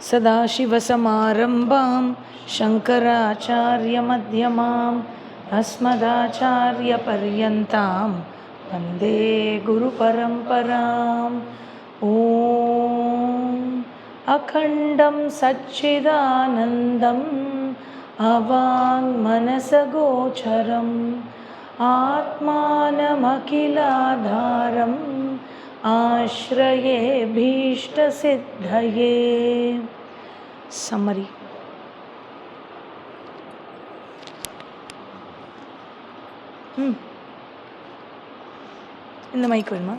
सदाशिवसमारम्भां शङ्कराचार्यमध्यमाम् अस्मदाचार्यपर्यन्तां वन्दे गुरुपरम्पराम् ॐ अखण्डं सच्चिदानन्दम् अवाङ्मनसगोचरम् आत्मानमखिलाधारम् आश्रये भीष्टसिद्धये. Summary. இந்த மைக் வேணுமா?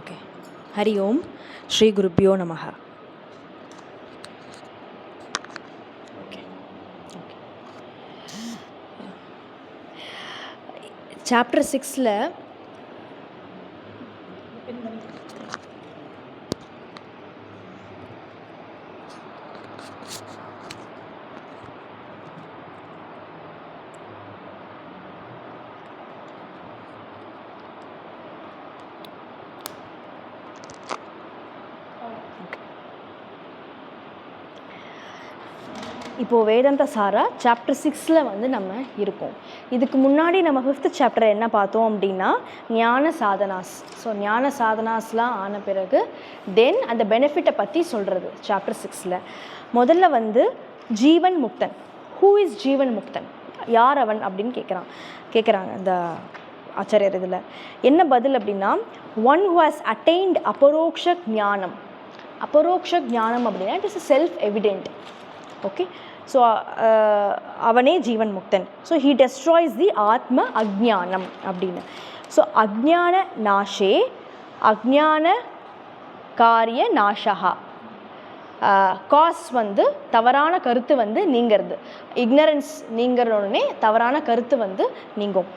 ஓகே. ஹரி ஓம் ஸ்ரீ குருப்யோ நமஹ. சாப்டர் 6ல் இப்போது வேதாந்த சாரா சாப்டர் 6ல் வந்து நம்ம இருக்கோம். இதுக்கு முன்னாடி நம்ம 5th சாப்டர் என்ன பார்த்தோம் அப்படின்னா ஞான சாதனாஸ். ஸோ ஞான சாதனாஸ்லாம் ஆன பிறகு தென் அந்த பெனிஃபிட்டை பற்றி சொல்கிறது சாப்டர் 6ல். முதல்ல வந்து ஜீவன் முக்தன். ஹூ இஸ் ஜீவன் முக்தன்? யார் அவன் அப்படின்னு கேட்குறாங்க இந்த ஆச்சாரியர். இதில் என்ன பதில் அப்படின்னா ஒன் ஹூ ஹாஸ் அட்டைன்ட் அபரோக்ஷ ஞானம். அபரோக்ஷ ஞானம் அப்படின்னா it is self evident. Okay. So அவனே ஜீவன் முக்தன். ஸோ ஹீ டெஸ்ட்ராய்ஸ் தி ஆத்ம அஜ்ஞானம் அப்படின்னு. ஸோ அஜ்ஞான நாஷே அஜ்ஞான காரிய நாஷா. காஸ் வந்து தவறான கருத்து வந்து நீங்கிறது. இக்னரன்ஸ் நீங்கிறோடனே தவறான கருத்து வந்து நீங்கும்.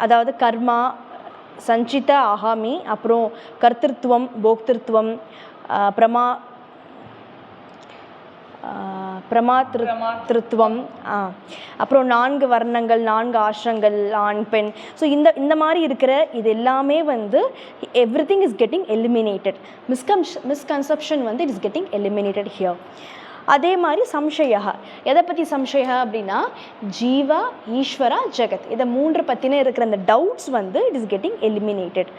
அதாவது கர்மா, சஞ்சித அகாமி, அப்புறம் கர்த்திருவம், போக்திருத்துவம், பிரமாத்திருத்துவம், அப்புறம் 4 வர்ணங்கள், 4 ஆசிரங்கள், ஆண் பெண். ஸோ இந்த மாதிரி இருக்கிற இது எல்லாமே வந்து everything is getting eliminated. Misconception வந்து it is getting eliminated here. அதே மாதிரி சம்சயா. எதை பற்றி சம்சயா அப்படின்னா ஜீவா, ஈஸ்வரா, ஜெகத். இதை 3 பற்றின இருக்கிற அந்த டவுட்ஸ் வந்து இட் இஸ் கெட்டிங் எலிமினேட்டட்.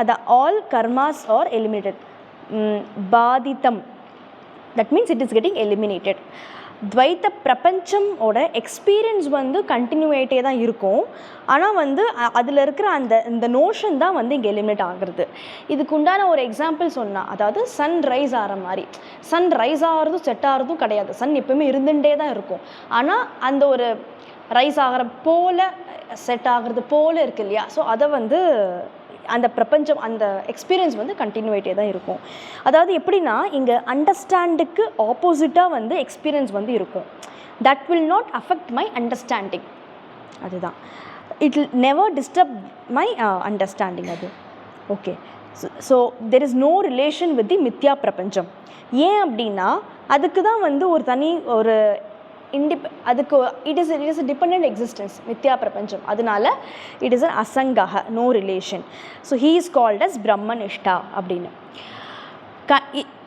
அதான் ஆல் கர்மாஸ் ஆர் எலிமினேட்டட். பாதித்தம், that means it is getting eliminated. துவைத்த பிரபஞ்சமோட எக்ஸ்பீரியன்ஸ் வந்து கண்டினியூவேட்டே தான் இருக்கும். ஆனால் வந்து அதில் இருக்கிற இந்த நோஷன் தான் வந்து இங்கே எலிமினேட் ஆகுறது. இதுக்கு உண்டான ஒரு எக்ஸாம்பிள் சொன்னால், அதாவது சன் ரைஸ் ஆகிற மாதிரி. சன் ரைஸ் ஆகிறதும் செட் ஆகிறதும் கிடையாது. சன் எப்பவுமே இருந்துகிட்டே தான் இருக்கும். ஆனால் அந்த ஒரு ரைஸ் ஆகிற போல் செட் ஆகிறது போல் இருக்கு இல்லையா? ஸோ அதை வந்து அந்த பிரபஞ்சம், அந்த எக்ஸ்பீரியன்ஸ் வந்து கண்டினியூவேட்டே தான் இருக்கும். அதாவது எப்படின்னா இங்கே அண்டர்ஸ்டாண்டுக்கு ஆப்போசிட்டாக வந்து எக்ஸ்பீரியன்ஸ் வந்து இருக்கும். That will not affect my understanding. அதுதான் it will never disturb my understanding. அது okay. So there is no relation with the mithya prapancham. ஏன் அப்படின்னா அதுக்கு தான் வந்து ஒரு தனி ஒரு அதுக்கு it is a dependent existence mithya prapancham. அதனால it is a asanga, no relation. So he is called as Brahmanishtha அப்படின்னு.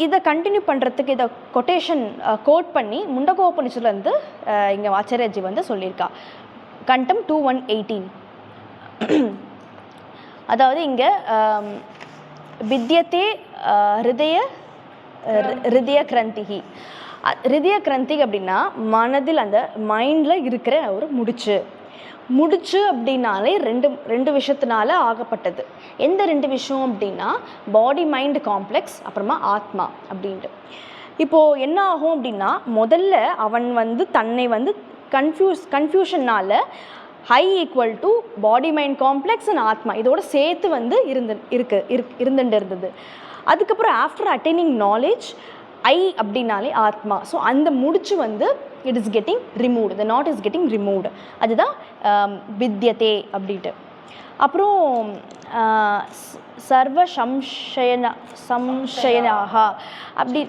இதை கண்டினியூ பண்ணுறதுக்கு இதை கொட்டேஷன் கோட் பண்ணி முண்டகோபனிஷத்துலேருந்து இங்கே ஆச்சாரியஜி வந்து சொல்லியிருக்கா. கண்டம் 2:118. அதாவது இங்கே வித்யத்தே ஹிருதய கிரந்திகி. ஹிருதய கிரந்தி அப்படின்னா மனதில், அந்த மைண்டில் இருக்கிற ஒரு முடிச்சு அப்படின்னாலே ரெண்டு விஷயத்தினால ஆகப்பட்டது. எந்த 2 விஷயம் அப்படின்னா பாடி மைண்ட் காம்ப்ளெக்ஸ், அப்புறமா ஆத்மா அப்படின்ட்டு. இப்போது என்ன ஆகும் அப்படின்னா முதல்ல அவன் வந்து தன்னை வந்து கன்ஃபியூஷனால் I equal to body mind complex and atma இதோட சேர்த்து வந்து இருந்துட்டு இருந்தது. அதுக்கப்புறம் ஆஃப்டர் அட்டைனிங் நாலேஜ் ஐ அப்படின்னாலே ஆத்மா. ஸோ அந்த முடிச்சு வந்து it is getting removed, the not is getting removed. அதுதான் வித்யதே அப்படின்ட்டு. அப்புறம் சர்வ சம்சயனாக அப்படி.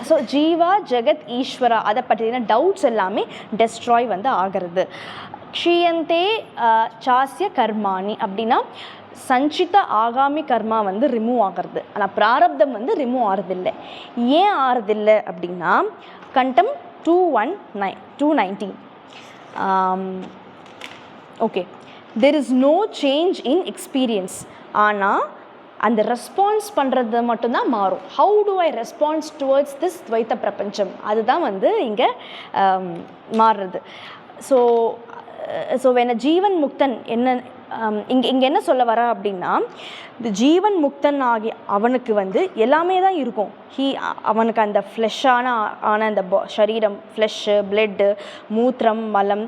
ஸோ ஜீவா ஜெகத் ஈஸ்வரா அதை பற்றின டவுட்ஸ் எல்லாமே டெஸ்ட்ராய் வந்து ஆகிறது. க்ஷீயந்தே சாஸ்ய கர்மாணி அப்படின்னா சஞ்சித ஆகாமி கர்மா வந்து ரிமூவ் ஆகிறது. ஆனால் பிராரப்தம் வந்து ரிமூவ் ஆகிறதில்லை. ஏன் ஆகிறதில்லை அப்படின்னா கண்டம் 219. Okay, there is no change in experience. ஆனால் அந்த ரெஸ்பான்ஸ் பண்ணுறது மட்டும்தான் மாறும். How do I response towards this துவைத்த பிரபஞ்சம், அதுதான் வந்து இங்கே மாறுறது. ஸோ வேண ஜீவன் முக்தன் என்ன இங்கே என்ன சொல்ல வர அப்படின்னா, இந்த ஜீவன் முக்தன் ஆகி அவனுக்கு வந்து எல்லாமே தான் இருக்கும். அவனுக்கு அந்த ஃப்ளெஷ்ஷான அந்த சரீரம், ஃப்ளெஷ்ஷு, பிளட்டு, மூத்திரம், மலம்,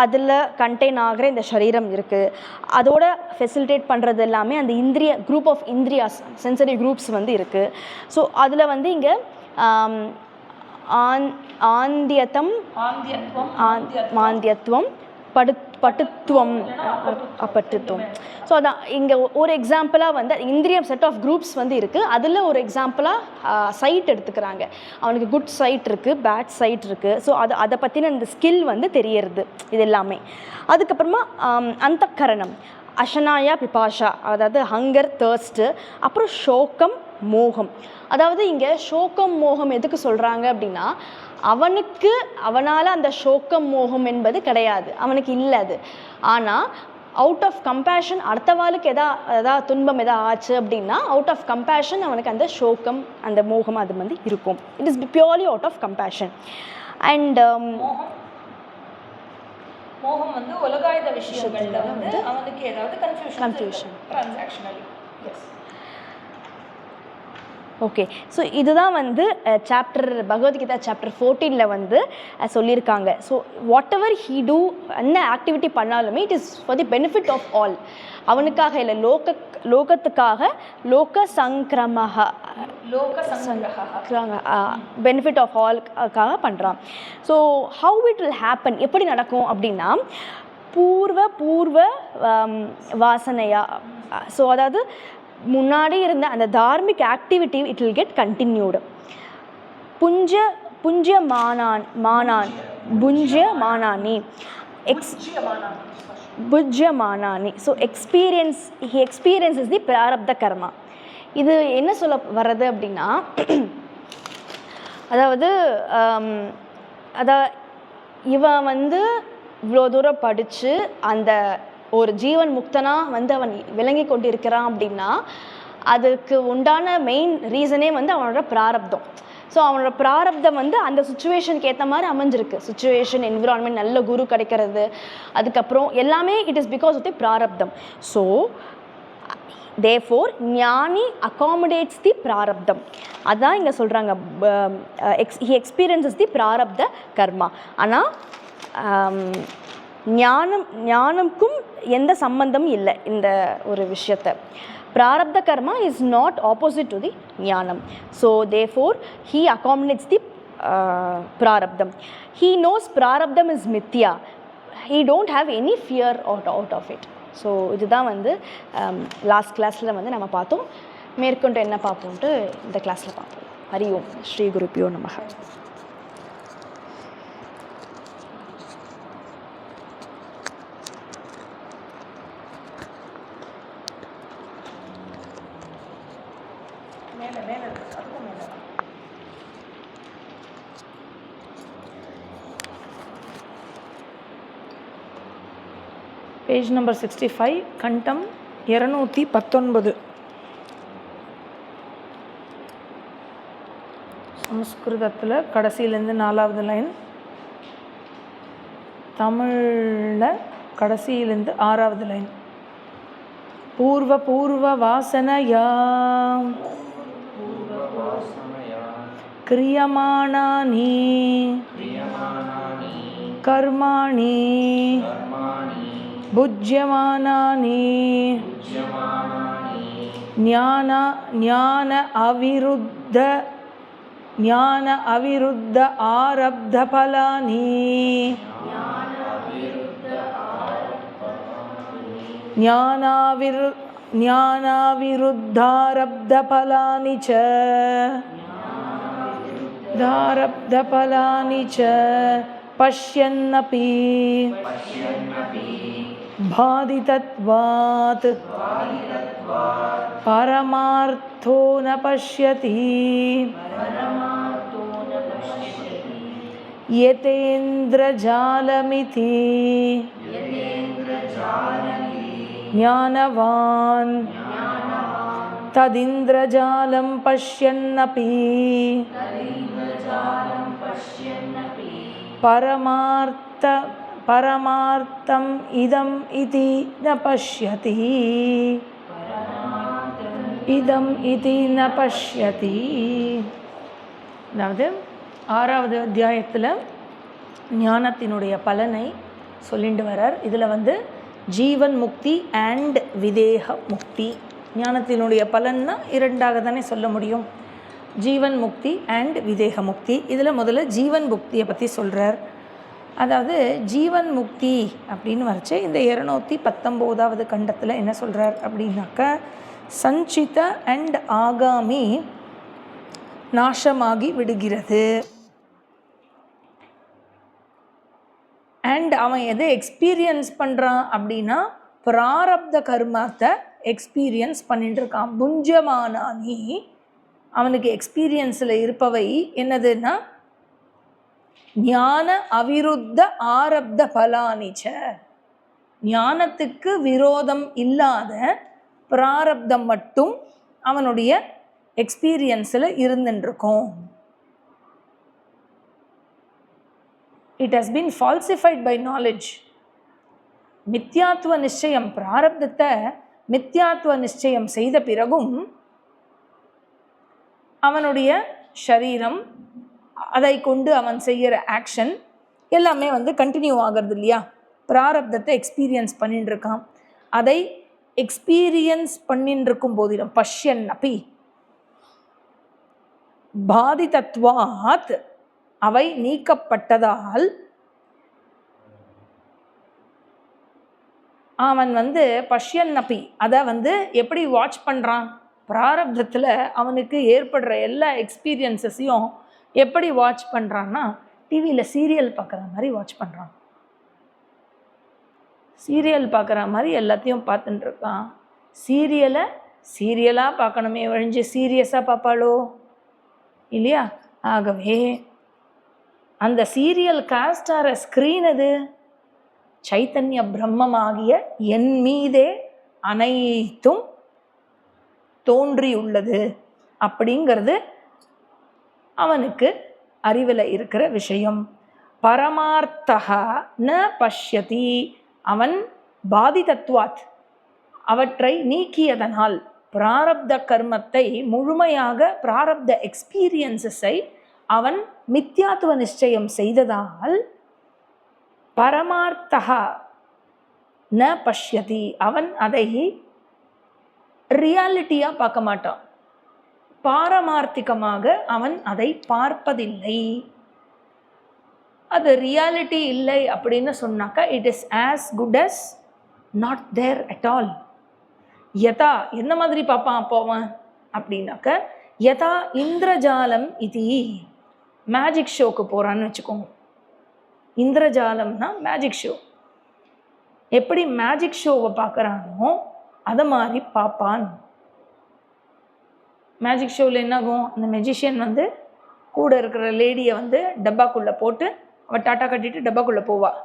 அதில் கண்டெயின் ஆகிற இந்த சரீரம் இருக்குது. அதோட ஃபெசிலிட்டேட் பண்ணுறது எல்லாமே அந்த குரூப் ஆஃப் இந்திரியாஸ், சென்சரி குரூப்ஸ் வந்து இருக்குது. ஸோ அதில் வந்து இங்கே மாந்தியத்துவம், பட்டுத்துவம், அப்பட்டுத்துவம். ஸோ அதான் இங்கே ஒரு எக்ஸாம்பிளாக வந்து இந்திரியம் செட் ஆஃப் குரூப்ஸ் வந்து இருக்குது. அதில் ஒரு எக்ஸாம்பிளாக சைட் எடுத்துக்கிறாங்க. அவனுக்கு குட் சைட் இருக்குது, பேட் சைட் இருக்குது. ஸோ அதை பற்றின இந்த ஸ்கில் வந்து தெரியறது இது எல்லாமே. அதுக்கப்புறமா அந்தக்கரணம், அஷனாயா பிபாஷா, அதாவது ஹங்கர், தேர்ஸ்ட்டு, அப்புறம் ஷோகம், மோகம். அதாவது இங்கே ஷோகம் மோகம் எதுக்கு சொல்கிறாங்க அப்படின்னா, அவனால் அந்த ஷோக்கம் மோகம் என்பது கிடையாது, அவனுக்கு இல்லை அது. ஆனால் அவுட் ஆஃப் கம்பேஷன், அடுத்தவாளுக்கு எதாவது துன்பம் ஆச்சு அப்படின்னா அவுட் ஆஃப் கம்பேஷன் அவனுக்கு அந்த ஷோக்கம், அந்த மோகம் அது வந்து இருக்கும். It is purely out of compassion. And மோகம் வந்து உலகாயுத விஷயங்கள்ல வந்து அவனுக்கு ஏதாவது confusion transactionally. Yes, okay. So இதுதான் வந்து பகவத்கீதா சாப்டர் 14 வந்து சொல்லியிருக்காங்க. So whatever he do, என்ன ஆக்டிவிட்டி பண்ணாலுமே it is for the benefit of all. அவனுக்காக இல்லை, லோகத்துக்காக, பெனிஃபிட் ஆஃப் ஆல்க்காக பண்ணுறான். So how it will happen, எப்படி நடக்கும் அப்படின்னா, பூர்வ வாசனையா. ஸோ அதாவது முன்னாடி இருந்த அந்த தார்மிக் activity it will get continued. புஜ்யமானானி. So he experiences the prarabdha karma. இது என்ன சொல்ல வர்றது அப்படின்னா, அதாவது இவன் வந்து இவ்வளோ தூரம் படித்து அந்த ஒரு ஜீவன் முக்தனாக வந்து அவன் விளங்கி கொண்டு இருக்கிறான் அப்படின்னா அதுக்கு உண்டான மெயின் ரீசனே வந்து அவனோட பிராரப்தம். ஸோ அவனோட பிராரப்தம் வந்து அந்த சுச்சுவேஷனுக்கு ஏற்ற மாதிரி அமைஞ்சிருக்கு. சுச்சுவேஷன், என்விரான்மெண்ட், நல்ல குரு கிடைக்கிறது, அதுக்கப்புறம் எல்லாமே it is because of the prarabdham. So therefore ஞானி அகாமடேட்ஸ் தி பிராரப்தம். அதான் இங்கே சொல்கிறாங்க, he experiences தி பிராரப்த கர்மா. ஆனால் ஞானம்க்கும் எந்த சம்பந்தமும் இல்லை இந்த ஒரு விஷயத்தை. Prarabdha karma is not opposite to the jnanam. So therefore he accommodates the prarabdham. he knows prarabdham is mithya. he don't have any fear out of it. So இதுதான் வந்து லாஸ்ட் கிளாஸில் வந்து நம்ம பார்த்தோம். மேற்கொண்டு என்ன பார்ப்போம்ட்டு இந்த கிளாஸில் பார்ப்போம். ஹரி ஓம் ஸ்ரீ குருப்பியோ நமஹ. பேஜ் நம்பர் 65, கண்டம் 219. சமஸ்கிருதத்தில் கடைசியிலேருந்து 4வது லைன், தமிழில் கடைசியிலேருந்து 6வது லைன். பூர்வ வாசனையா கிரியமானானி கர்மாணி புஜ்யமானானி ஞான அவிருத்த ஆரப்த பலானி. ஞானாவிருத்தாரப்தபலானி ச பஷ்யன்னபி பாதிதத்வாத் பரமார்த்தோ ந பஷ்யதி யதேந்திரஜாலமிதி ஞானவான் ததிந்திரஜாலம் பஷ்யன்னபி பரமார்த்தம் இதம் இதி ந பஷ்யதி அதாவது 6வது அத்தியாயத்தில் ஞானத்தினுடைய பலனை சொல்லிட்டு வரார். இதில் ஜீவன் முக்தி அண்ட் விதேக முக்தி. ஞானத்தினுடைய பலன்னா 2ஆக தானே சொல்ல முடியும், ஜீவன் முக்தி அண்ட் விதேக முக்தி. இதில் முதல்ல ஜீவன் முக்தியை பற்றி சொல்கிறார். அதாவது ஜீவன் முக்தி அப்படின்னு வரைச்சு இந்த 219வது கண்டத்தில் என்ன சொல்கிறார் அப்படின்னாக்கா, சஞ்சித அண்ட் ஆகாமி நாசமாகி விடுகிறது. அண்ட் அவன் எதை எக்ஸ்பீரியன்ஸ் பண்ணுறான் அப்படின்னா பிராரப்த கர்மத்தை எக்ஸ்பீரியன்ஸ் பண்ணிட்டு இருக்கான். புஞ்சமானானி அவனுக்கு எக்ஸ்பீரியன்ஸில் இருப்பவை என்னதுன்னா ஞான அவிருத்த ஆரப்த பலானிச்ச, ஞானத்துக்கு விரோதம் இல்லாத பிராரப்தம் மட்டும் அவனுடைய எக்ஸ்பீரியன்ஸில் இருந்துருக்கும். It has been falsified by knowledge. மித்யாத்வ நிச்சயம், பிராரப்தத்தை மித்யாத்வ நிச்சயம் செய்த பிறகும் அவனுடைய சரீரம், அதை கொண்டு அவன் செய்கிற ஆக்ஷன் எல்லாமே கண்டினியூ ஆகிறது இல்லையா. பிராரப்தத்தை எக்ஸ்பீரியன்ஸ் பண்ணிட்டு இருக்கான். அதை எக்ஸ்பீரியன்ஸ் பண்ணிட்டு இருக்கும் போதிலும் பஷ்யன் அப்பி பாதிதத்வாத் அவை நீக்கப்பட்டதால் அவன் பஷ்யன் அப்பி அதை எப்படி வாட்ச் பண்ணுறான், பிராரப்தத்தில் அவனுக்கு ஏற்படுற எல்லா எக்ஸ்பீரியன்ஸஸையும் எப்படி வாட்ச் பண்ணுறான்னா டிவியில் சீரியல் பார்க்குற மாதிரி வாட்ச் பண்ணுறான். சீரியல் பார்க்குற மாதிரி எல்லாத்தையும் பார்த்துட்டு இருக்கான். சீரியலாக பார்க்கணுமே ஒழிஞ்சு சீரியஸாக பார்ப்பாளோ இல்லையா. ஆகவே அந்த சீரியல் காஸ்டார ஸ்க்ரீன் அது சைத்தன்ய பிரம்மமாகிய என் மீதே அனைத்தும் தோன்றியுள்ளது அப்படிங்கிறது அவனுக்கு அறிவில் இருக்கிற விஷயம். பரமார்த்தா ந பஷ்யதி, அவன் பாதிதத்வாத் அவற்றை நீக்கியதனால், பிராரப்த கர்மத்தை முழுமையாக பிராரப்த எக்ஸ்பீரியன்ஸஸை அவன் மித்யாத்துவ நிச்சயம் செய்ததால் பரமார்த்தா ந பஷ்யதி, அவன் அதை ரியாலிட்டியாக பார்க்க மாட்டான், பாரமார்த்திகமாக அவன் அதை பார்ப்பதில்லை. அது ரியாலிட்டி இல்லை அப்படின்னு சொன்னாக்கா it is as good as not there at all. யதா என்ன மாதிரி பார்ப்பான் போவான் அப்படின்னாக்க, யதா இந்திரஜாலம் இது மேஜிக் ஷோக்கு போகிறான்னு வச்சுக்கோங்க. இந்திரஜாலம்னா மேஜிக் ஷோ. எப்படி மேஜிக் ஷோவை பார்க்குறானோ அதை மாதிரி பார்ப்பான். மேஜிக் ஷோவில் என்னாகும், அந்த மெஜிஷியன் கூட இருக்கிற லேடியை டப்பாக்குள்ளே போட்டு அவள் டாட்டா கட்டிட்டு டப்பாக்குள்ளே போவாள்.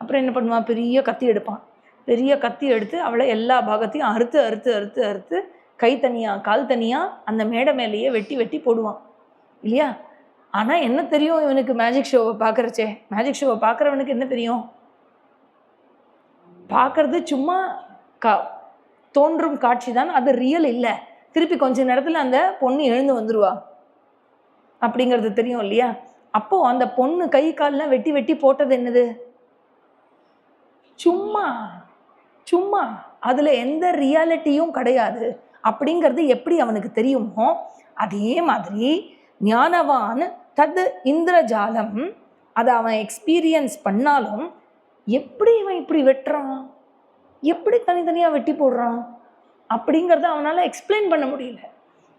அப்புறம் என்ன பண்ணுவான், பெரிய கத்தி எடுப்பான். பெரிய கத்தி எடுத்து அவளை எல்லா பாகத்தையும் அறுத்து அறுத்து அறுத்து அறுத்து கை தனியாக கால் தனியாக அந்த மேடை மேலேயே வெட்டி வெட்டி போடுவான் இல்லையா. ஆனால் என்ன தெரியும் இவனுக்கு மேஜிக் ஷோவை பார்க்குறச்சே, மேஜிக் ஷோவை பார்க்குறவனுக்கு என்ன தெரியும், பார்க்குறது சும்மா தோன்றும் காட்சி தான், அது ரியல் இல்லை. திருப்பி கொஞ்ச நேரத்தில் அந்த பொண்ணு எழுந்து வந்துடுவா அப்படிங்கிறது தெரியும் இல்லையா. அப்போது அந்த பொண்ணு கை கால்லாம் வெட்டி வெட்டி போட்டது என்னது, சும்மா சும்மா, அதில் எந்த ரியாலிட்டியும் கிடையாது அப்படிங்கிறது எப்படி அவனுக்கு தெரியுமோ அதே மாதிரி ஞானவான் தத் இந்திரஜாலம், அதை அவன் எக்ஸ்பீரியன்ஸ் பண்ணாலும் எப்படி இவன் இப்படி வெட்டுறான், எப்படி தனித்தனியாக வெட்டி போடுறான் அப்படிங்கிறத அவனால் எக்ஸ்பிளைன் பண்ண முடியல.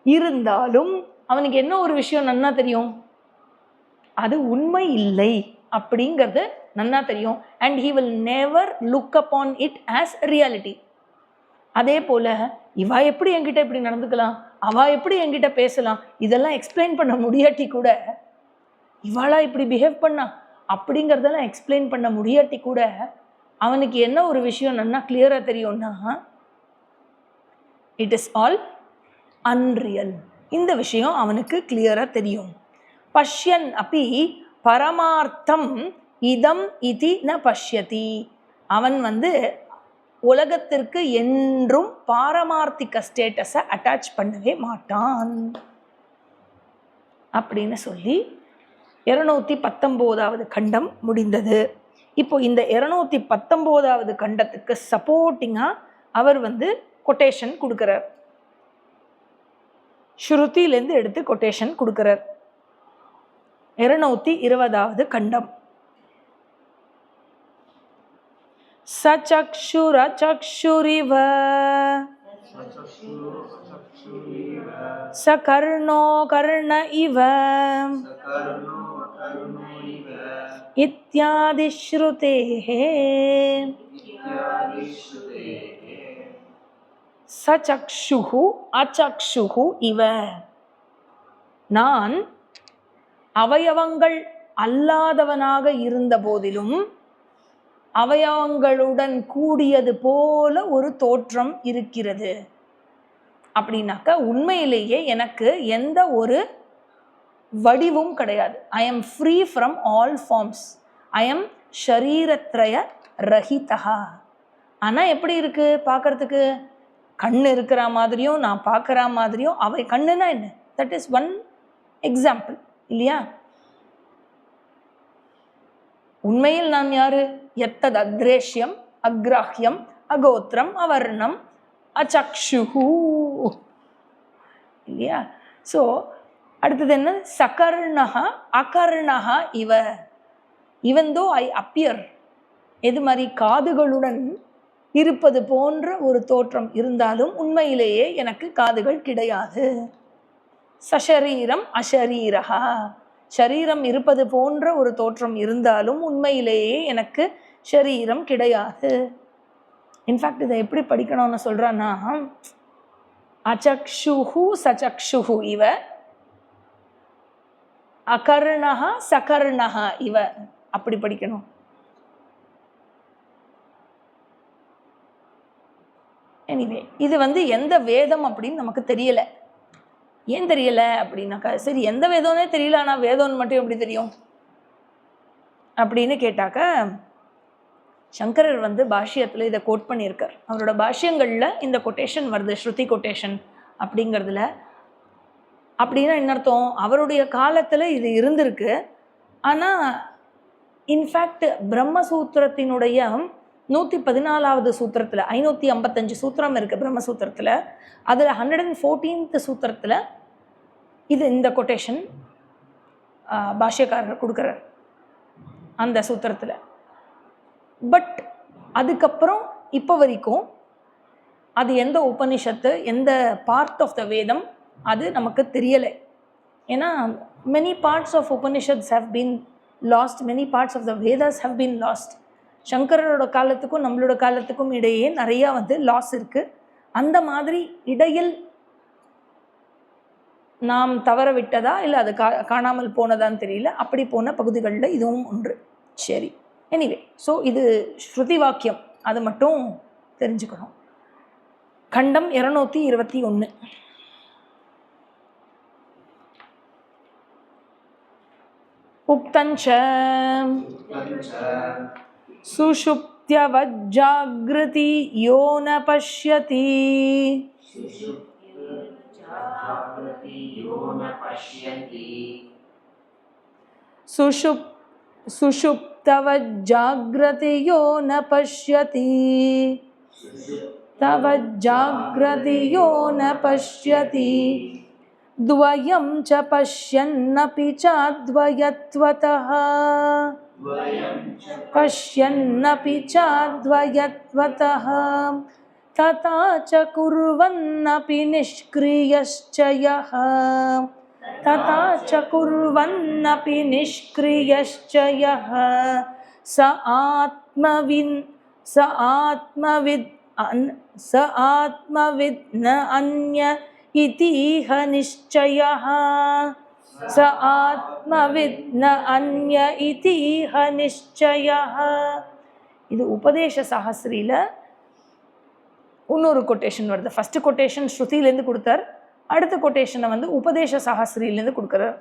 இருந்தாலும் அவனுக்கு என்ன ஒரு விஷயம் நன்னா தெரியும், அது உண்மை இல்லை அப்படிங்கிறது நன்னா தெரியும். And he will never look upon it as reality. அதே போல் இவா எப்படி என்கிட்ட இப்படி நடந்துக்கலாம், அவள் எப்படி என்கிட்ட பேசலாம், இதெல்லாம் எக்ஸ்பிளைன் பண்ண முடியாட்டி கூட, இவாளா இப்படி பிஹேவ் பண்ணா அப்படிங்கிறதெல்லாம் எக்ஸ்பிளைன் பண்ண முடியாட்டி கூட அவனுக்கு என்ன ஒரு விஷயம் நன்னா கிளியராக தெரியும்னா, இட் இஸ் ஆல் அன்ரியல். இந்த விஷயம் அவனுக்கு கிளியராக தெரியும். பஷ்யன் அப்பி பரமார்த்தம் இதம் இதி ந பஷ்யதி. அவன் உலகத்திற்கு என்றும் பாரமார்த்திக ஸ்டேட்டஸை அட்டாச் பண்ணவே மாட்டான் அப்படின்னு சொல்லி 219வது கண்டம் முடிந்தது. இப்போ இந்த 219வது கண்டத்துக்கு சப்போர்ட்டிங்காக அவர் கொட்டேஷன் கொடுக்குறார். ஸ்ருதியிலேருந்து எடுத்து கொட்டேஷன் கொடுக்குறார். 220வது கண்டம். சசக்ஷுரசக்ஷுரிவ சகர்ணோ கர்ண இவ இத்யாதி ஸ்ருதேஹ. சசக்ஷுஹு அசக்ஷுஹு இவ. நான் அவயவங்கள் அல்லாதவனாக இருந்த போதிலும் அவயவங்களுடன் கூடியது போல ஒரு தோற்றம் இருக்கிறது. அப்படின்னாக்க உண்மையிலேயே எனக்கு எந்த ஒரு வடிவும் கிடையாது. I am free from all forms. I am shariratraya rahita. ஆனால் எப்படி இருக்கு பார்க்கறதுக்கு, கண் இருக்கிற மாதிரியும் நான் பார்க்குற மாதிரியும். அவை கண்ணுனா என்ன, தட் இஸ் ஒன் எக்ஸாம்பிள் இல்லையா? உண்மையில் நான் யாரு, எத்தது அத்ரேஷ்யம் அக்ராஹ்யம் அகோத்திரம் அவர்ணம் அச்சக்ஷுஹு இல்லையா? ஸோ அடுத்தது என்ன, சகர்ணஹா அகர்ணஹா இவ. ஈவன் தோ ஐ அப்பியர், எது மாதிரி காதுகளுடன் இருப்பது போன்ற ஒரு தோற்றம் இருந்தாலும் உண்மையிலேயே எனக்கு காதுகள் கிடையாது. சஷரீரம் அஷரீரஹா. ஷரீரம் இருப்பது போன்ற ஒரு தோற்றம் இருந்தாலும் உண்மையிலேயே எனக்கு ஷரீரம் கிடையாது. இன்ஃபேக்ட் இதை எப்படி படிக்கணும்னு சொல்கிறான்னா, அச்சக்ஷுஹு சச்சக்ஷுஹு இவ அகர்ணஹா சகர்ணஹா இவ, அப்படி படிக்கணும். எனிவே இது எந்த வேதம் அப்படின்னு நமக்கு தெரியலை. ஏன் தெரியலை அப்படின்னாக்கா, சரி எந்த வேதம்னே தெரியல, ஆனால் வேதம்னு மட்டும் எப்படி தெரியும் அப்படின்னு கேட்டாக்க, சங்கரர் பாஷ்யத்தில் இதை கோட் பண்ணியிருக்கார். அவரோட பாஷ்யங்களில் இந்த கொட்டேஷன் வருது, ஸ்ருதி கொட்டேஷன் அப்படிங்கிறதுல. அப்படின்னா என்ன அர்த்தம், அவருடைய காலத்தில் இது இருந்திருக்கு. ஆனால் இன்ஃபேக்ட் பிரம்மசூத்திரத்தினுடைய 114வது சூத்திரத்தில் 555 சூத்திரம் இருக்குது பிரம்மசூத்திரத்தில். அதில் 114th சூத்திரத்தில் இந்த கொட்டேஷன் பாஷ்யக்காரர் கொடுக்குறார் அந்த சூத்திரத்தில். பட் அதுக்கப்புறம் இப்போ வரைக்கும் அது எந்த உபனிஷத்து, எந்த பார்ட் ஆஃப் த வேதம் அது நமக்கு தெரியலை. ஏன்னா many parts of Upanishads have been lost, many parts of the Vedas have been lost. சங்கரோட காலத்துக்கும் நம்மளோட காலத்துக்கும் இடையே நிறையா லாஸ் இருக்குது. அந்த மாதிரி இடையில் நாம் தவற விட்டதா இல்லை அது காணாமல் போனதான்னு தெரியல. அப்படி போன பகுதிகளில் இதுவும் ஒன்று. சரி, எனிவே, ஸோ இது ஸ்ருதி வாக்கியம், அது மட்டும் தெரிஞ்சுக்கணும். கண்டம் 221. உக்தஞ்ச சுஷுப்த்யவஜ்ஜாக்ருதி யோ ந பஷ்யதி. சுஷுப்தவஜ்ஜாக்ருதி யோ ந பஷ்யதி. தவஜ்ஜாக்ருதி யோ ந பஷ்யதி. द्वयं च पश्यन्नपि चाद्वयत्वतः. द्वयं पश्यन्नपि चाद्वयत्वतः तथा च कुर्वन्नपि निष्क्रियश्च यः तथा च कुर्वन्नपि निष्क्रियश्च यः स आत्मविद् न अन्य इतीह निश्चयः स आत्मविद् न अन्य इतीह निश्चयः. இது உபதேச சஹஸ்ரியில இன்னொரு கொட்டேஷன் வருது. ஃபர்ஸ்ட் கொட்டேஷன் ஸ்ருதியிலேருந்து கொடுத்தார், அடுத்த கொட்டேஷனை வந்து உபதேச சஹஸ்ரியிலேருந்து கொடுக்குறார்.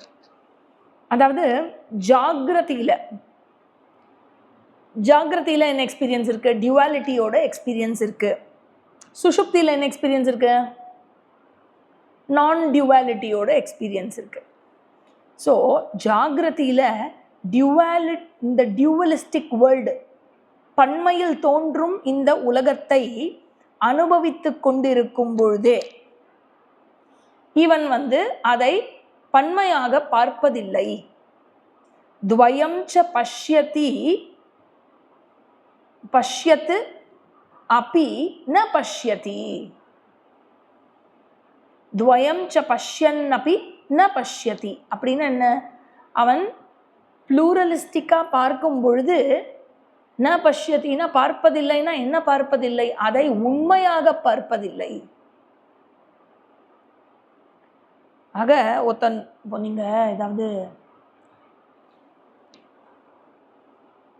அதாவது ஜாகிரதையில் என்ன எக்ஸ்பீரியன்ஸ் இருக்குது? டியூவாலிட்டியோட எக்ஸ்பீரியன்ஸ் இருக்குது. சுஷுப்தியில் என்ன எக்ஸ்பீரியன்ஸ் இருக்குது? நான் டியூவாலிட்டியோட எக்ஸ்பீரியன்ஸ் இருக்குது. ஸோ ஜாகிரதையில் இந்த டியூவலிஸ்டிக் வேர்ல்டு, பன்மையில் தோன்றும் இந்த உலகத்தை அனுபவித்து கொண்டிருக்கும் பொழுதே இவன் வந்து அதை பன்மையாக பார்ப்பதில்லை. துவயம் ச பஷ்யத் அபி ந பஷ்யதி. துவயம் ச பஷ்யன் அபி ந பஷ்யதி அப்படின்னு என்ன? அவன் ப்ளூரலிஸ்டிக்காக பார்க்கும் பொழுது ந பஷ்யத்தின்னா பார்ப்பதில்லைன்னா என்ன பார்ப்பதில்லை? அதை உண்மையாக பார்ப்பதில்லை. ஆக ஒருத்தன் இப்போ நீங்கள் ஏதாவது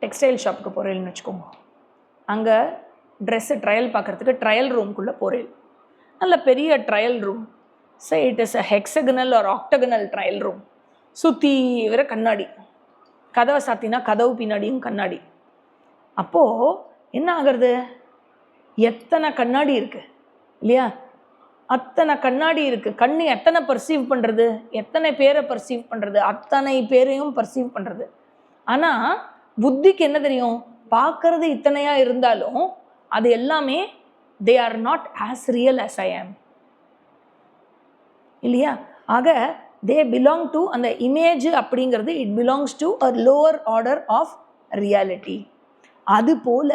டெக்ஸ்டைல் ஷாப்புக்கு போகிறேன்னு வச்சுக்கோங்க, அங்கே ட்ரெஸ்ஸு ட்ரையல் பார்க்குறதுக்கு ட்ரையல் ரூம்குள்ளே போகிறேன். நல்ல பெரிய trial room. So it is a hexagonal or octagonal trial room. சுற்றி வர கண்ணாடி, கதவை சாத்தினா கதவு பின்னாடியும் கண்ணாடி. அப்போது என்ன ஆகிறது? எத்தனை கண்ணாடி இருக்குது இல்லையா? அத்தனை கண்ணாடி இருக்குது. கண்ணு எத்தனை பர்சீவ் பண்ணுறது? எத்தனை பேரை பர்சீவ் பண்ணுறது? அத்தனை பேரையும் பர்சீவ் பண்ணுறது. ஆனால் புத்திக்கு என்ன தெரியும்? பார்க்கறது இத்தனையாக இருந்தாலும் அது எல்லாமே they are not as real as I am இல்லையா? ஆக they belong to அந்த இமேஜ் அப்படிங்கிறது it belongs to a lower order of reality. அதுபோல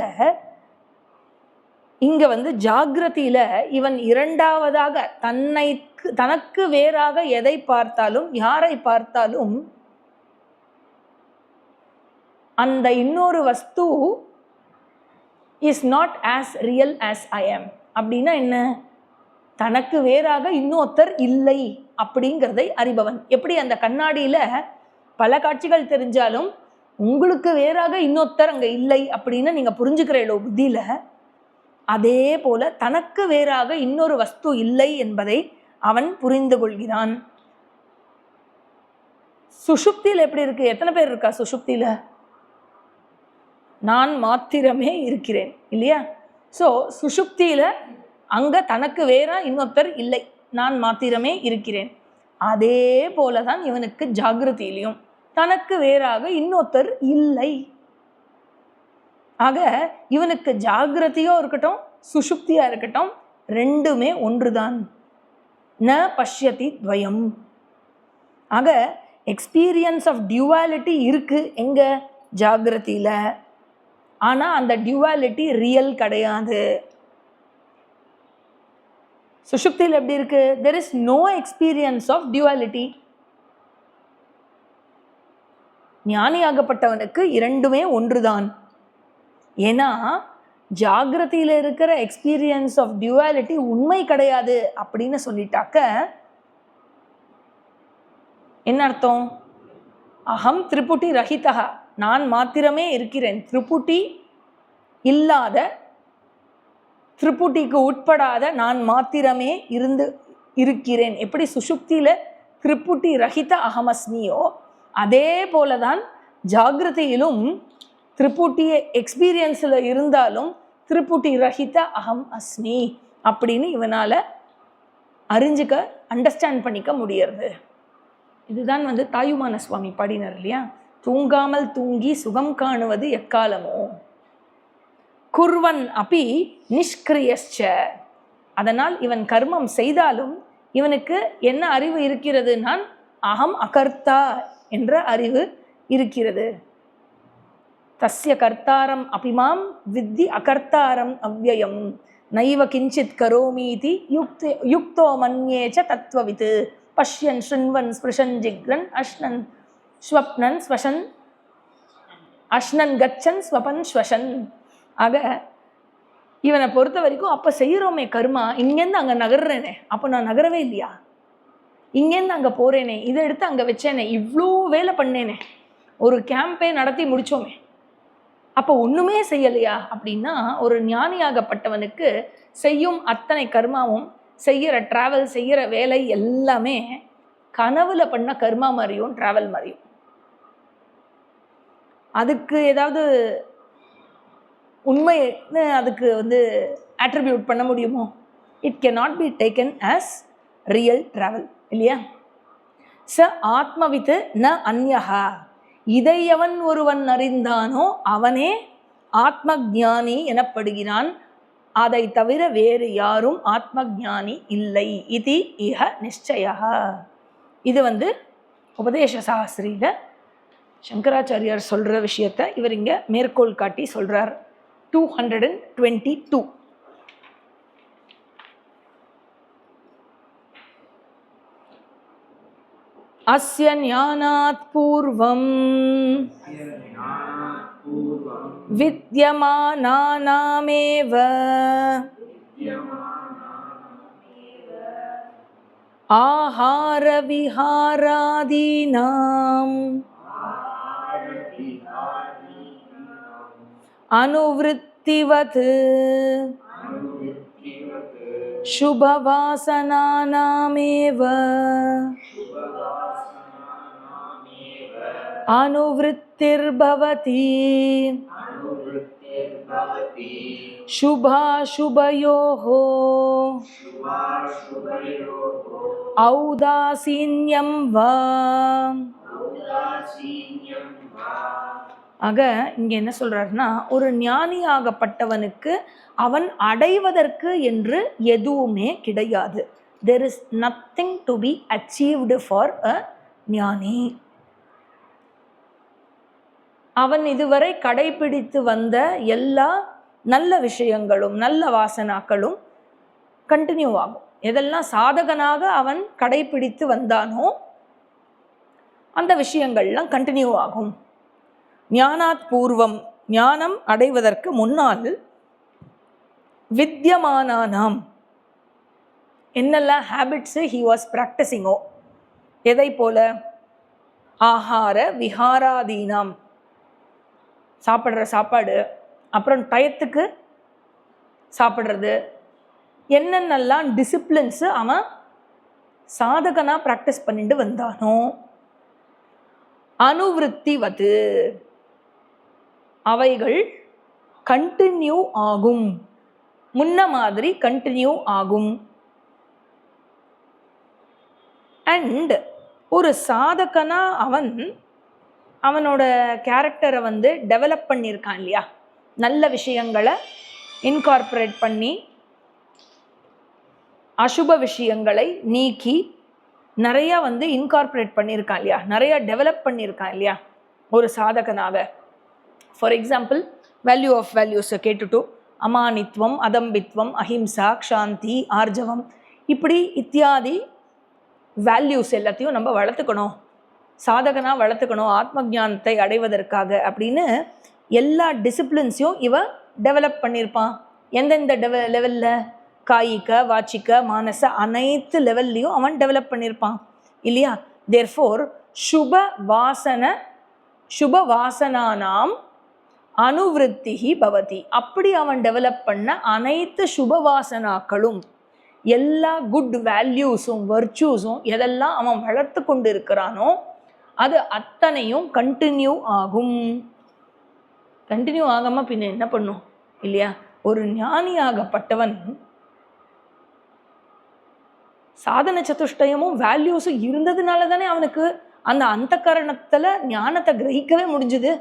இங்க வந்து ஜாகிரதையில் இவன் இரண்டாவதாக தனக்கு வேறாக எதை பார்த்தாலும் யாரை பார்த்தாலும் அந்த இன்னொரு வஸ்து is not as real as I ஆம். அப்படின்னா என்ன? தனக்கு வேறாக இன்னொருத்தர் இல்லை அப்படிங்கிறதை அறிபவன். எப்படி அந்த கண்ணாடியில் பல காட்சிகள் தெரிஞ்சாலும் உங்களுக்கு வேறாக இன்னொருத்தர் அங்கே இல்லை அப்படின்னு நீங்கள் புரிஞ்சுக்கிறீங்களோ புத்தியில், அதே போல தனக்கு வேறாக இன்னொரு வஸ்து இல்லை என்பதை அவன் புரிந்து கொள்கிறான். சுஷுப்தியில் எப்படி இருக்கு? எத்தனை பேர் இருக்கா சுஷுப்தியில்? நான் மாத்திரமே இருக்கிறேன் இல்லையா? ஸோ சுஷுப்தியில் அங்கே தனக்கு வேற இன்னொருத்தர் இல்லை, நான் மாத்திரமே இருக்கிறேன். அதே போல தான் இவனுக்கு ஜாகிரதையிலையும் தனக்கு வேறாக இன்னொருத்தர் இல்லை. ஆக இவனுக்கு ஜாகிரதையோ இருக்கட்டும் சுஷுப்தியா இருக்கட்டும் ரெண்டுமே ஒன்றுதான். ந பஷ்யதி துவயம். ஆக எக்ஸ்பீரியன்ஸ் ஆஃப் டியூவாலிட்டி இருக்கு எங்க? ஜாகிரதையில். ஆனால் அந்த டியூவாலிட்டி ரியல் கிடையாது. சுஷுப்தியில் எப்படி இருக்கு? there is no experience of duality. ஞானியாகப்பட்டவனுக்கு இரண்டுமே ஒன்றுதான். ஏன்னா ஜாகிரதையில் இருக்கிற எக்ஸ்பீரியன்ஸ் ஆஃப் டியூவாலிட்டி உண்மை கிடையாது அப்படின்னு சொல்லிட்டாக்க என்ன அர்த்தம்? அகம் திரிபுட்டி ரஹிதா, நான் மாத்திரமே இருக்கிறேன். திரிபுட்டி இல்லாத, திரிபுட்டிக்கு உட்படாத நான் மாத்திரமே இருக்கிறேன். எப்படி சுஷுப்தியில் திரிபுட்டி ரஹித அகமஸ்மியோ அதே போல தான் ஜாகிரதையிலும் திரிபுட்டிய எக்ஸ்பீரியன்ஸில் இருந்தாலும் திரிபுட்டி ரஹித அகம் அஸ்மி அப்படின்னு இவனால் அறிஞ்சிக்க அண்டர்ஸ்டாண்ட் பண்ணிக்க முடியறது. இதுதான் வந்து தாயுமான சுவாமி பாடினார் இல்லையா? தூங்காமல் தூங்கி சுகம் காணுவது எக்காலமோ குர்வன் அப்பி நிஷ்கிரியஸ்ச. அதனால் இவன் கர்மம் செய்தாலும் இவனுக்கு என்ன அறிவு இருக்கிறது? நான் அகம் அகர்த்தா என்ற அறிவு இருக்கிறது. தஸ்ய கர்த்தாரம் அபிமாம் வித்தி அகர்த்தாரம் அவ்யயம் நைவ கிஞ்சித் கரோமீதி யுக்தோ மன்யேச்ச தத்வவித் பஷ்யன் ஸ்ருண்வன் ஸ்பிருஷன் ஜிக்ரன் அஷ்ணன் ஸ்வப்னன் ஸ்வசன் அஷ்ணன் கச்சன் ஸ்வபன் ஸ்வசன். ஆக இவனை பொறுத்த வரைக்கும் அப்போ செய்கிறோமே கர்மா, இங்கேருந்து அங்கே நகர்றேனே, அப்போ நான் நகரவே இல்லையா, இங்கேருந்து அங்கே போகிறேனே, இதை எடுத்து அங்கே வச்சேனே, இவ்வளோ வேலை பண்ணேனே, ஒரு கேம்பே நடத்தி முடித்தோமே, அப்போ ஒன்றுமே செய்யலையா அப்படின்னா ஒரு ஞானியாகப்பட்டவனுக்கு செய்யும் அத்தனை கர்மாவும் செய்கிற ட்ராவல் செய்கிற வேலை எல்லாமே கனவுல பண்ண கர்மா மாதிரியும் ட்ராவல் மாதிரியும். அதுக்கு ஏதாவது உண்மைன்னு அதுக்கு அட்ரிபியூட் பண்ண முடியுமோ? It can not be taken as real travel இல்லையா? ச ஆத்மவித் ந அந்யஹா, இதை எவன் ஒருவன் அறிந்தானோ அவனே ஆத்ம ஜானி எனப்படுகிறான், அதை தவிர வேறு யாரும் ஆத்ம ஜானி இல்லை. இது இஹ நிச்சயா. இது உபதேச சாஸ்திரியில் சங்கராச்சாரியார் சொல்கிற விஷயத்தை இவர் இங்கே மேற்கோள் காட்டி சொல்கிறார். 222 அஸ்ய ஞானாத் பூர்வம் வித்யமானானாமேவ ஆஹார விஹாராதீனாம் அனுவ்ருத்திவத் சுபவாசனானாமேவ அனுவ்ருத்திர்பவதி சுபாசுபயோः ஔதாசீன்யம் வா. ஆக இங்கே என்ன சொல்கிறாருன்னா, ஒரு ஞானியாகப்பட்டவனுக்கு அவன் அடைவதற்கு என்று எதுவுமே கிடையாது. There is nothing to be achieved for a ஞானி. அவன் இதுவரை கடைபிடித்து வந்த எல்லா நல்ல விஷயங்களும் நல்ல வாசனாக்களும் கண்டினியூ ஆகும். எதெல்லாம் சாதகனாக அவன் கடைபிடித்து வந்தானோ அந்த விஷயங்கள்லாம் கண்டினியூ ஆகும். ஞானாத் பூர்வம், ஞானம் அடைவதற்கு முன்னால் வித்யமானானாம், என்னெல்லாம் ஹேபிட்ஸு ஹி வாஸ் ப்ராக்டிஸிங்கோ, எதை போல? ஆஹார விஹாராதீனாம், சாப்பிட்ற சாப்பாடு, அப்புறம் டயத்துக்கு சாப்பிட்றது, என்னென்னலாம் டிசிப்ளின்ஸு அவன் சாதகனாக ப்ராக்டிஸ் பண்ணிட்டு வந்தானோ. அனுவிருத்திவது, அவைகள் கண்டினியூ ஆகும், முன்ன மாதிரி கண்டினியூ ஆகும். அண்ட் ஒரு சாதகனா அவனோட கேரக்டரை டெவலப் பண்ணியிருக்கான் இல்லையா, நல்ல விஷயங்களை இன்கார்பரேட் பண்ணி அசுப விஷயங்களை நீக்கி நிறையா இன்கார்பரேட் பண்ணியிருக்கான் இல்லையா, நிறையா டெவலப் பண்ணியிருக்கான் இல்லையா ஒரு சாதகனாக. ஃபார் எக்ஸாம்பிள், வேல்யூ ஆஃப் வேல்யூஸை கேட்டுட்டோ, அமானித்வம், அதம்பித்வம், அஹிம்சா, க்ஷாந்தி, ஆர்ஜவம், இப்படி இத்தியாதி வேல்யூஸ் எல்லாத்தையும் நம்ம வளர்த்துக்கணும், சாதகனாக வளர்த்துக்கணும் ஆத்ம ஞானத்தை அடைவதற்காக அப்படின்னு எல்லா டிசிப்ளின்ஸையும் இவன் டெவலப் பண்ணியிருப்பான். எந்தெந்த லெவலில்? காயிக்க, வாச்சிக்க, மானச, அனைத்து லெவல்லையும் அவன் டெவலப் பண்ணியிருப்பான் இல்லையா. தேர்ஃபோர் சுப வாசனானாம் அனுவிருத்திஹி பவதி, அப்படி அவன் டெவலப் பண்ண அனைத்து சுபவாசனாக்களும், எல்லா குட் வேல்யூஸும் வர்ச்சூஸும் எதெல்லாம் அவன் வளர்த்து கொண்டு இருக்கிறானோ அது அத்தனையும் கண்டினியூ ஆகும். கண்டினியூ ஆகாமல் பின்ன என்ன பண்ணும் இல்லையா? ஒரு ஞானியாகப்பட்டவன் சாதன சதுஷ்டயமும் வேல்யூஸும் இருந்ததுனால தானே அவனுக்கு அந்த அந்தக்கரணத்தில் ஞானத்தை கிரகிக்கவே முடிஞ்சுது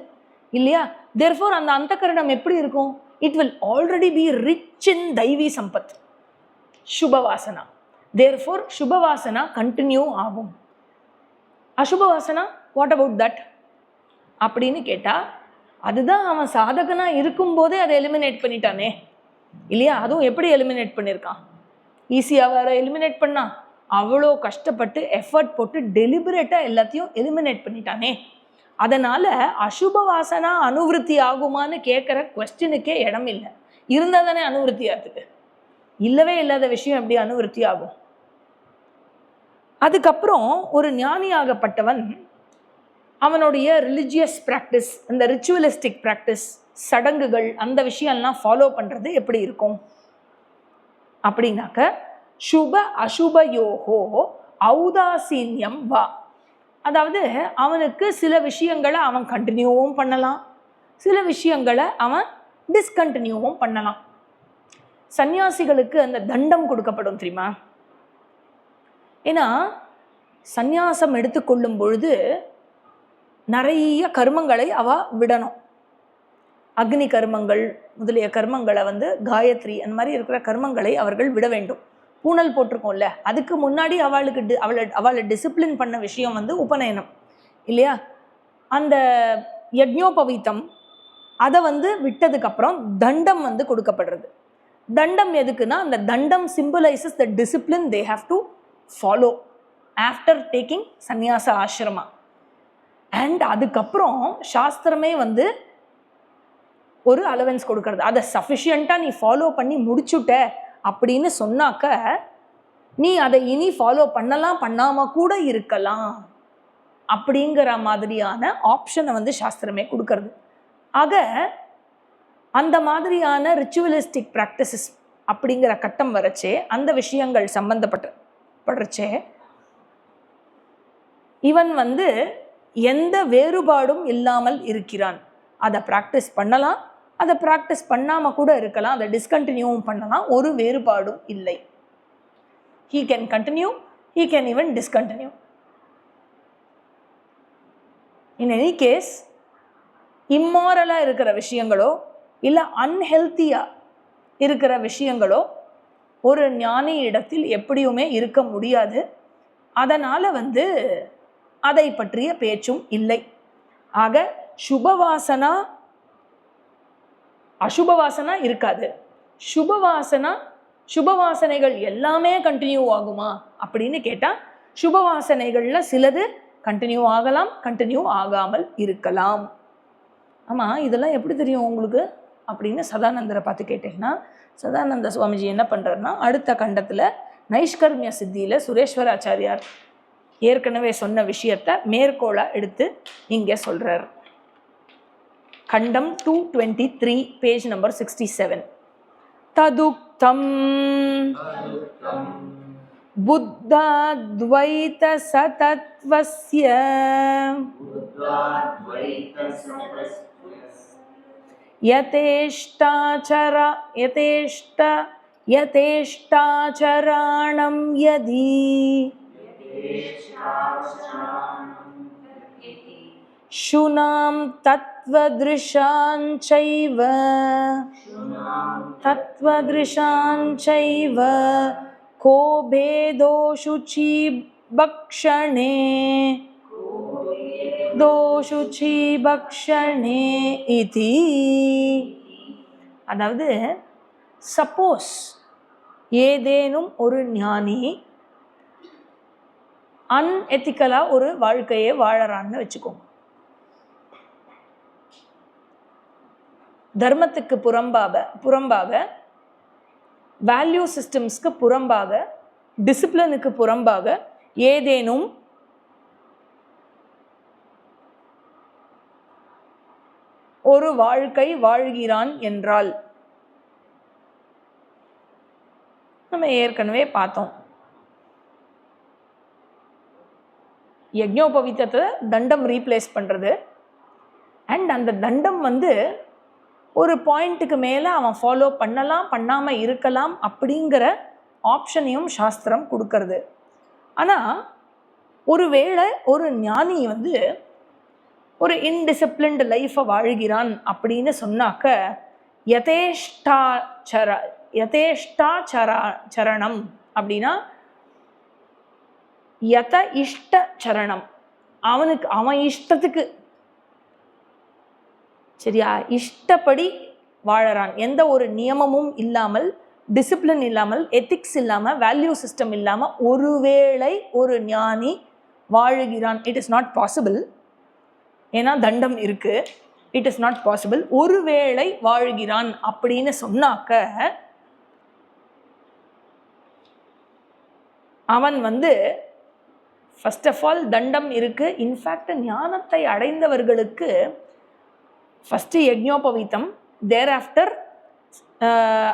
இல்லையா. தேர்ஃபோர் அந்த அந்தக்கரணம் எப்படி இருக்கும்? It will already be rich in daivi sampat, சுபவாசனா. தேர்ஃபோர் சுபவாசனா கண்டினியூ ஆகும். அசுபவாசனா, வாட் அபவுட் தட் அப்படின்னு கேட்டால், அதுதான் அவன் சாதகனாக இருக்கும்போதே அதை எலிமினேட் பண்ணிட்டானே இல்லையா? அதுவும் எப்படி எலிமினேட் பண்ணியிருக்கான்? ஈஸியாக வேற எலிமினேட் பண்ணான்? அவ்வளோ கஷ்டப்பட்டு எஃபர்ட் போட்டு டெலிபரேட்டாக எல்லாத்தையும் எலிமினேட் பண்ணிட்டானே. அதனால் அசுப வாசனா அனுவிருத்தி ஆகுமான்னு கேட்குற கொஸ்டினுக்கே இடம் இல்லை. இருந்தால் தானே அனுவிருத்தி ஆகுது. இல்லவே இல்லாத விஷயம் எப்படி அனுவிருத்தி ஆகும்? அதுக்கப்புறம் ஒரு ஞானியாகப்பட்டவன் அவனுடைய ரிலிஜியஸ் ப்ராக்டிஸ், இந்த ரிச்சுவலிஸ்டிக் ப்ராக்டிஸ், சடங்குகள், அந்த விஷயம்லாம் ஃபாலோ பண்ணுறது எப்படி இருக்கும் அப்படின்னாக்க, சுப அசுபயோகோ ஔதாசீன்யம் வா. அதாவது அவனுக்கு சில விஷயங்களை அவன் கண்டினியூவும் பண்ணலாம், சில விஷயங்களை அவன் டிஸ்கண்டினியூவும் பண்ணலாம். சந்நியாசிகளுக்கு அந்த தண்டம் கொடுக்கப்படும் தெரியுமா? ஏன்னா சந்நியாசம் எடுத்துக்கொள்ளும் பொழுது நிறைய கர்மங்களை அவ விடணும். அக்னி கர்மங்கள் முதலிய கர்மங்களை காயத்ரி அந்த மாதிரி இருக்கிற கர்மங்களை அவர்கள் விட வேண்டும். பூணல் போட்டிருக்கோம்ல, அதுக்கு முன்னாடி அவளை டிசிப்ளின் பண்ண விஷயம் உபநயனம் இல்லையா? அந்த யஜ்ஞோபவீதம் அதை விட்டதுக்கப்புறம் தண்டம் கொடுக்கப்படுறது. தண்டம் எதுக்குன்னா, அந்த தண்டம் symbolises the discipline they have to follow after taking Sanniyasa Ashrama. And அதுக்கப்புறம் சாஸ்திரமே ஒரு அலவன்ஸ் கொடுக்கறது. அதை சஃபிஷியண்ட்டாக நீ ஃபாலோ பண்ணி முடிச்சுட்ட அப்படின்னு சொன்னாக்க நீ அதை இனி ஃபாலோ பண்ணலாம், பண்ணாமல் கூட இருக்கலாம் அப்படிங்கிற மாதிரியான ஆப்ஷனை சாஸ்திரமே கொடுக்கறது. ஆக அந்த மாதிரியான ரிச்சுவலிஸ்டிக் ப்ராக்டிசஸ் அப்படிங்கிற கட்டம் வரச்சே, அந்த விஷயங்கள் சம்பந்தப்படச்சே இவன் எந்த வேறுபாடும் இல்லாமல் இருக்கிறான். அதை ப்ராக்டிஸ் பண்ணலாம், அதை ப்ராக்டிஸ் பண்ணாமல் கூட இருக்கலாம், அதை டிஸ்கண்டினியூவும் பண்ணலாம், ஒரு வேறுபாடும் இல்லை. he can continue, he can even discontinue. in any case, இம்மாரலாக இருக்கிற விஷயங்களோ இல்லை அன்ஹெல்த்தியாக இருக்கிற விஷயங்களோ ஒரு ஞானி இடத்தில் எப்படியுமே இருக்க முடியாது. அதனால் அதை பற்றிய பேச்சும் இல்லை. ஆக சுபவாசனா அசுபவாசனா இருக்காது. சுபவாசனைகள் எல்லாமே கண்டினியூ ஆகுமா அப்படின்னு கேட்டால், சுபவாசனைகளில் சிலது கண்டினியூ ஆகலாம், கண்டினியூ ஆகாமல் இருக்கலாம். ஆமாம், இதெல்லாம் எப்படி தெரியும் உங்களுக்கு அப்படின்னு சதானந்தரை பார்த்து கேட்டிங்கன்னா, சதானந்த சுவாமிஜி என்ன பண்ணுறாருன்னா, அடுத்த கண்டத்தில் நைஷ்கர்மிய சித்தியில் சுரேஸ்வராச்சாரியார் ஏற்கனவே சொன்ன விஷயத்தை மேற்கோளாக எடுத்து இங்கே சொல்கிறார். கண்டம் 223, பேஜ் நம்பர் 67. ததுக்தம் புத்தாத்வைத சதத்வஸ்ய யதேஷ்டாச்சராணம் யதி சுனாம் தத்வத்ருஷாஞ்சைவ கோ பேதோ சுச்சி பக்ஷணே தோஷுச்சி பக்ஷணே இதி. அதாவது சப்போஸ் ஏதேனும் ஒரு ஞானி அன்எத்திக்கலாக ஒரு வாழ்க்கையை வாழறான்னு வச்சுக்கோங்க. தர்மத்துக்கு புறம்பாக வேல்யூ சிஸ்டம்ஸ்க்கு புறம்பாக, டிசிப்ளினுக்கு புறம்பாக ஏதேனும் ஒரு வாழ்க்கை வாழ்கிறான் என்றால், நம்ம ஏற்கனவே பார்த்தோம், யஜ்ஞோபவீதத்தை தண்டம் ரீப்ளேஸ் பண்ணுறது. அண்ட் அந்த தண்டம் ஒரு பாயிண்ட்டுக்கு மேலே அவன் ஃபாலோ பண்ணலாம், பண்ணாமல் இருக்கலாம் அப்படிங்கிற ஆப்ஷனையும் சாஸ்திரம் கொடுக்கறது. ஆனால் ஒருவேளை ஒரு ஞானி ஒரு இன்டிசிப்ளின்டு லைஃப்பை வாழ்கிறான் அப்படின்னு சொன்னாக்க, யதேஷ்டாச்சரணம் அப்படின்னா யத இஷ்ட சரணம், அவன் இஷ்டத்துக்கு சரியா? இஷ்டப்படி வாழறான், எந்த ஒரு நியமமும் இல்லாமல், டிசிப்ளின் இல்லாமல், எத்திக்ஸ் இல்லாமல், வேல்யூ சிஸ்டம் இல்லாமல் ஒருவேளை ஒரு ஞானி வாழுகிறான். It is not possible. ஏன்னா தண்டம் இருக்கு. It is not possible. ஒருவேளை வாழுகிறான் அப்படின்னு சொன்னாக்க அவன் வந்து ஃபர்ஸ்ட் ஆஃப் ஆல் தண்டம் இருக்கு. இன்ஃபேக்ட் ஞானத்தை அடைந்தவர்களுக்கு ஃபஸ்ட்டு யஜ்ஞோபவீதம், தேர் ஆஃப்டர்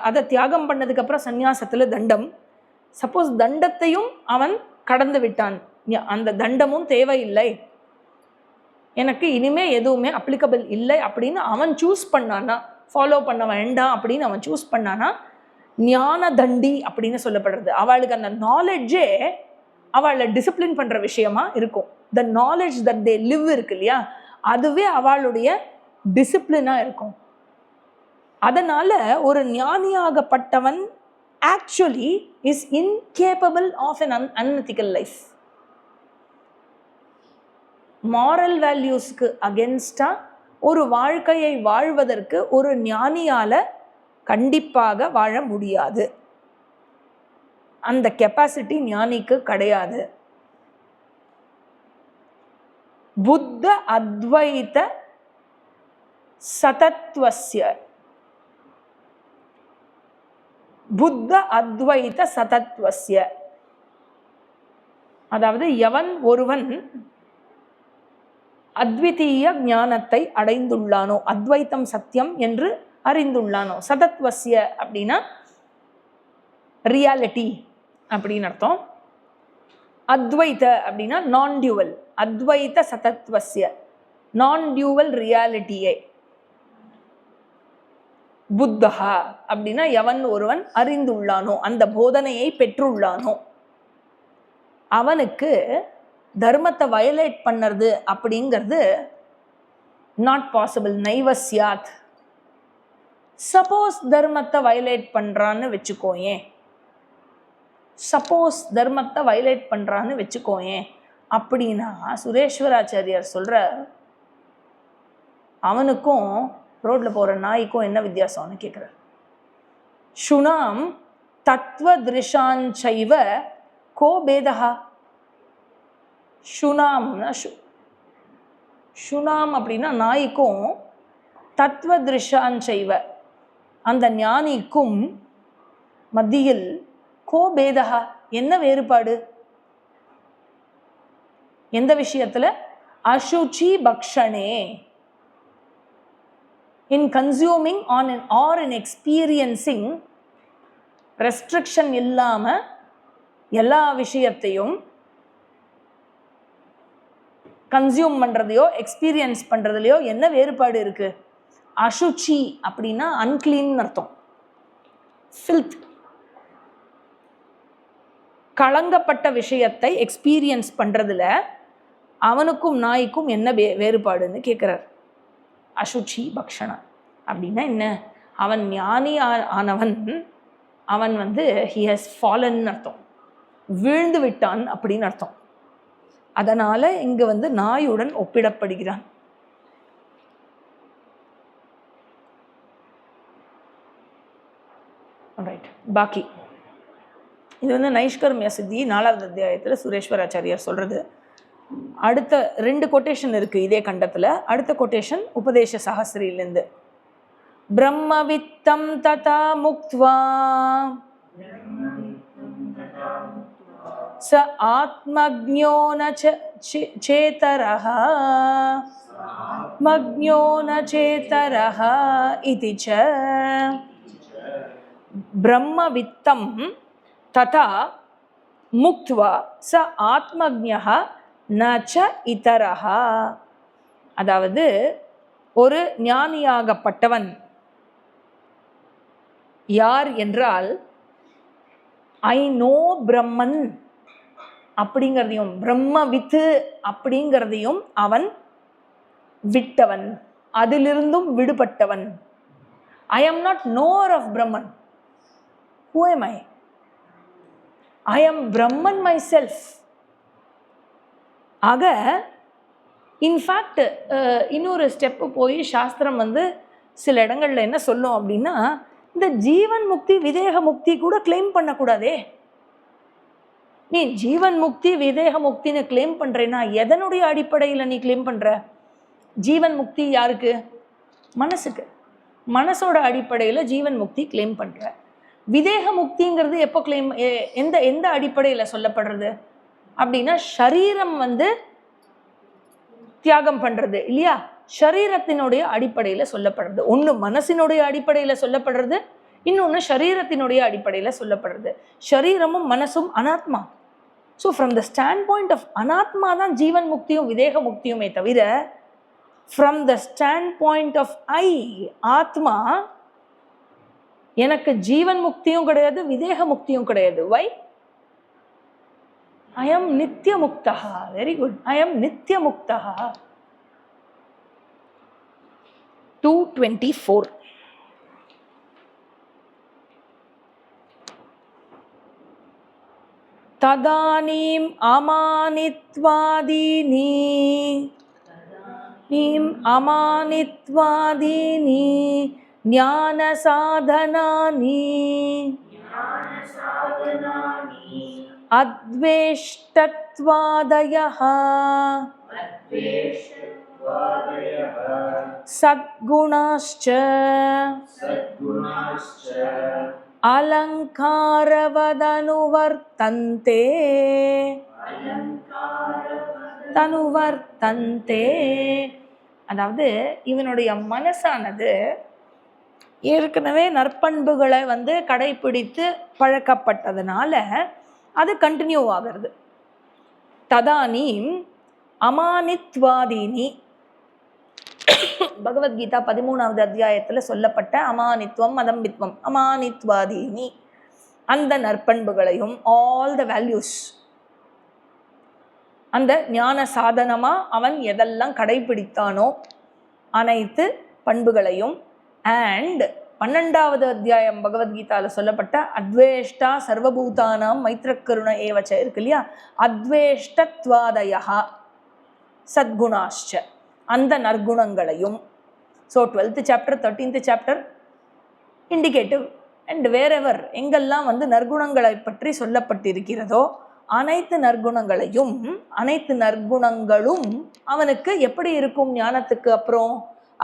அதை தியாகம் பண்ணதுக்கப்புறம் சந்நியாசத்தில் தண்டம். சப்போஸ் தண்டத்தையும் அவன் கடந்து விட்டான், அந்த தண்டமும் தேவையில்லை, எனக்கு இனிமே எதுவுமே அப்ளிகபிள் இல்லை அப்படின்னு அவன் சூஸ் பண்ணானா, ஃபாலோ பண்ண வேண்டாம் அப்படின்னு அவன் சூஸ் பண்ணானா ஞான தண்டி அப்படின்னு சொல்லப்படுறது. அவளுக்கு அந்த நாலேஜே அவளை டிசிப்ளின் பண்ணுற விஷயமா இருக்கும். The knowledge that they live இருக்கு இல்லையா, அதுவே அவளுடைய டிசிப்ளினாக இருக்கும். அதனால ஒரு ஞானியாகப்பட்டவன் actually is incapable of an unethical life. Moral வேல்யூஸ்க்கு அகென்ஸ்டாக ஒரு வாழ்க்கையை வாழ்வதற்கு ஒரு ஞானியால் கண்டிப்பாக வாழ முடியாது. அந்த கெப்பாசிட்டி ஞானிக்கு கிடையாது. புத்த அத்வைத சதத்வஸ்ய, புத்த அத்வைத சதத்வஸ்ய, அதாவது எவன் ஒருவன் அத்விதீய ஞானத்தை அடைந்துள்ளானோ, அத்வைத்தம் சத்தியம் என்று அறிந்துள்ளானோ, சதத்வஸ்ய அப்படின்னா ரியாலிட்டி அப்படின்னு அர்த்தம். அத்வைத அப்படின்னா நான் டியூவல், அத்வைத சதத்வஸ்ய நான் டியூவல் ரியாலிட்டியை. புத்தஹா அப்படின்னா எவன் ஒருவன் அறிந்துள்ளானோ, அந்த போதனையை பெற்றுள்ளானோ, அவனுக்கு தர்மத்தை வயலேட் பண்ணுறது அப்படிங்கிறது நாட் பாசிபிள். நைவஸ்யாத். சப்போஸ் தர்மத்தை வயலேட் பண்ணுறான்னு வச்சுக்கோயேன், சப்போஸ் தர்மத்தை வயலேட் பண்ணுறான்னு வச்சுக்கோயேன் அப்படின்னா சுரேஸ்வராச்சாரியார் சொல்கிற அவனுக்கும் ரோட்டில் போகிற நாய்க்கும் என்ன வித்தியாசம்னு கேட்குறார். சுனாம் தத்வதிருஷாஞ்சைவ கோ பேதஹா. சுனாம்னா சுனாம் அப்படின்னா நாய்க்கும், தத்வதிருஷாஞ்சைவ அந்த ஞானிக்கும் மத்தியில் கோ பேதஹா என்ன வேறுபாடு? எந்த விஷயத்தில்? அசுச்சி பக்ஷணே, in consuming or in experiencing, restriction இல்லாமல் எல்லா விஷயத்தையும் கன்சியூம் பண்ணுறதையோ எக்ஸ்பீரியன்ஸ் பண்ணுறதுலையோ என்ன வேறுபாடு இருக்குது? அசுச்சி அப்படின்னா அன்கிளீன் அர்த்தம், ஃபில்த். களங்கப்பட்ட விஷயத்தை எக்ஸ்பீரியன்ஸ் பண்ணுறதுல அவனுக்கும் நாய்க்கும் என்ன வேறுபாடுன்னு கேட்குறார். அசுச்சி பக்ஷணா அப்படின்னா என்ன? அவன் ஞானி ஆனவன், அவன் வந்து ஹி ஹஸ் ஃபாலன் அர்த்தம், வீழ்ந்து விட்டான் அப்படின்னு அர்த்தம். அதனால் இங்கே வந்து நாயுடன் ஒப்பிடப்படுகிறான். ரைட், பாக்கி இது வந்து நைஷ்கர்மிய சித்தி 4வது அத்தியாயத்தில் சுரேஸ்வராச்சாரியார் சொல்கிறது. அடுத்த 2 கொட்டேஷன் இருக்குது இதே கண்டத்தில். அடுத்த கொட்டேஷன் உபதேச சஹஸ்ரியிலேருந்து. பிரம்மவித்தம் ததா முக்த்வா ச ஆத்மஜ்ஞோ ந சேதரஹ ஆத்மஜ்ஞோ ந சேதரஹ இதி ச பிரம்மவித்தம் ததா முக்த்வா ச ஆத்மஜ்ஞः ந ச இதரஹ. அதாவது ஒரு ஞானியாகப்பட்டவன் யார் என்றால், ஐ நோ பிரம்மன் அப்படிங்கிறதையும் பிரம்மவித்து அப்படிங்கிறதையும் அவன் விட்டவன், அதிலிருந்தும் விடுபட்டவன். ஐ am not knower of Brahman. Who am I? I am Brahman myself. ஆக இன்ஃபேக்ட் இன்னொரு ஸ்டெப்பு போய் சாஸ்திரம் வந்து சில இடங்கள்ல என்ன சொல்லும் அப்படின்னா, இந்த ஜீவன் முக்தி விதேக முக்தி கூட கிளைம் பண்ணக்கூடாதே. நீ ஜீவன் முக்தி விதேக முக்தின்னு கிளைம் பண்றேன்னா எதனுடைய அடிப்படையில் நீ கிளைம் பண்ற? ஜீவன் முக்தி யாருக்கு? மனசுக்கு. மனசோட அடிப்படையில் ஜீவன் முக்தி கிளைம் பண்ற. விதேக முக்திங்கிறது எப்போ கிளைம், எந்த எந்த அடிப்படையில் சொல்லப்படுறது அப்படின்னா, ஷரீரம் வந்து தியாகம் பண்றது இல்லையா, ஷரீரத்தினுடைய அடிப்படையில் சொல்லப்படுறது. ஒன்று மனசினுடைய அடிப்படையில் சொல்லப்படுறது, இன்னொன்று ஷரீரத்தினுடைய அடிப்படையில் சொல்லப்படுறது. ஷரீரமும் மனசும் அனாத்மா. So from the stand point of அனாத்மா தான் ஜீவன் முக்தியும் விதேக முக்தியுமே தவிர, from the stand point of ஆத்மா எனக்கு ஜீவன் முக்தியும் கிடையாது விதேக முக்தியும் கிடையாது. வை? I am nitya muktaha. Very good. I am nitya muktaha. 224. Tadanim amanitvadini jnana sadhanani adveshtattvadayah sadgunascha alankaravadanuvardante தனுவர்த்தந்தே. அதாவது இவனுடைய மனசானது ஏற்கனவே நற்பண்புகளை வந்து கடைப்பிடித்து பழக்கப்பட்டதுனால அது கண்டினியூ ஆகிறது. ததானீம் அமானித்வாதீனி, பகவத்கீதா 13வது அத்தியாயத்தில் சொல்லப்பட்ட அமானித்வம் அதம்பித்வம், அமானித்வாதீனி அந்த நற்பண்புகளையும், ஆல் த வேல்யூஸ், அந்த ஞான சாதனமாக அவன் எதெல்லாம் கடைபிடித்தானோ அனைத்து பண்புகளையும், அண்ட் 12வது அத்தியாயம் பகவத்கீதாவில் சொல்லப்பட்ட அத்வேஷ்டா சர்வபூதானாம் மைத்ரக்கருண ஏவச்ச இருக்கு இல்லையா, அத்வேஷ்டத்வாதயா சத்குணாஷ்ச அந்த நற்குணங்களையும். So 12th chapter 13th chapter indicative and wherever எங்கெல்லாம் வந்து நற்குணங்களை பற்றி சொல்லப்பட்டிருக்கிறதோ அனைத்து நற்குணங்களையும், அனைத்து நற்குணங்களும் அவனுக்கு எப்படி இருக்கும் ஞானத்துக்கு அப்புறம்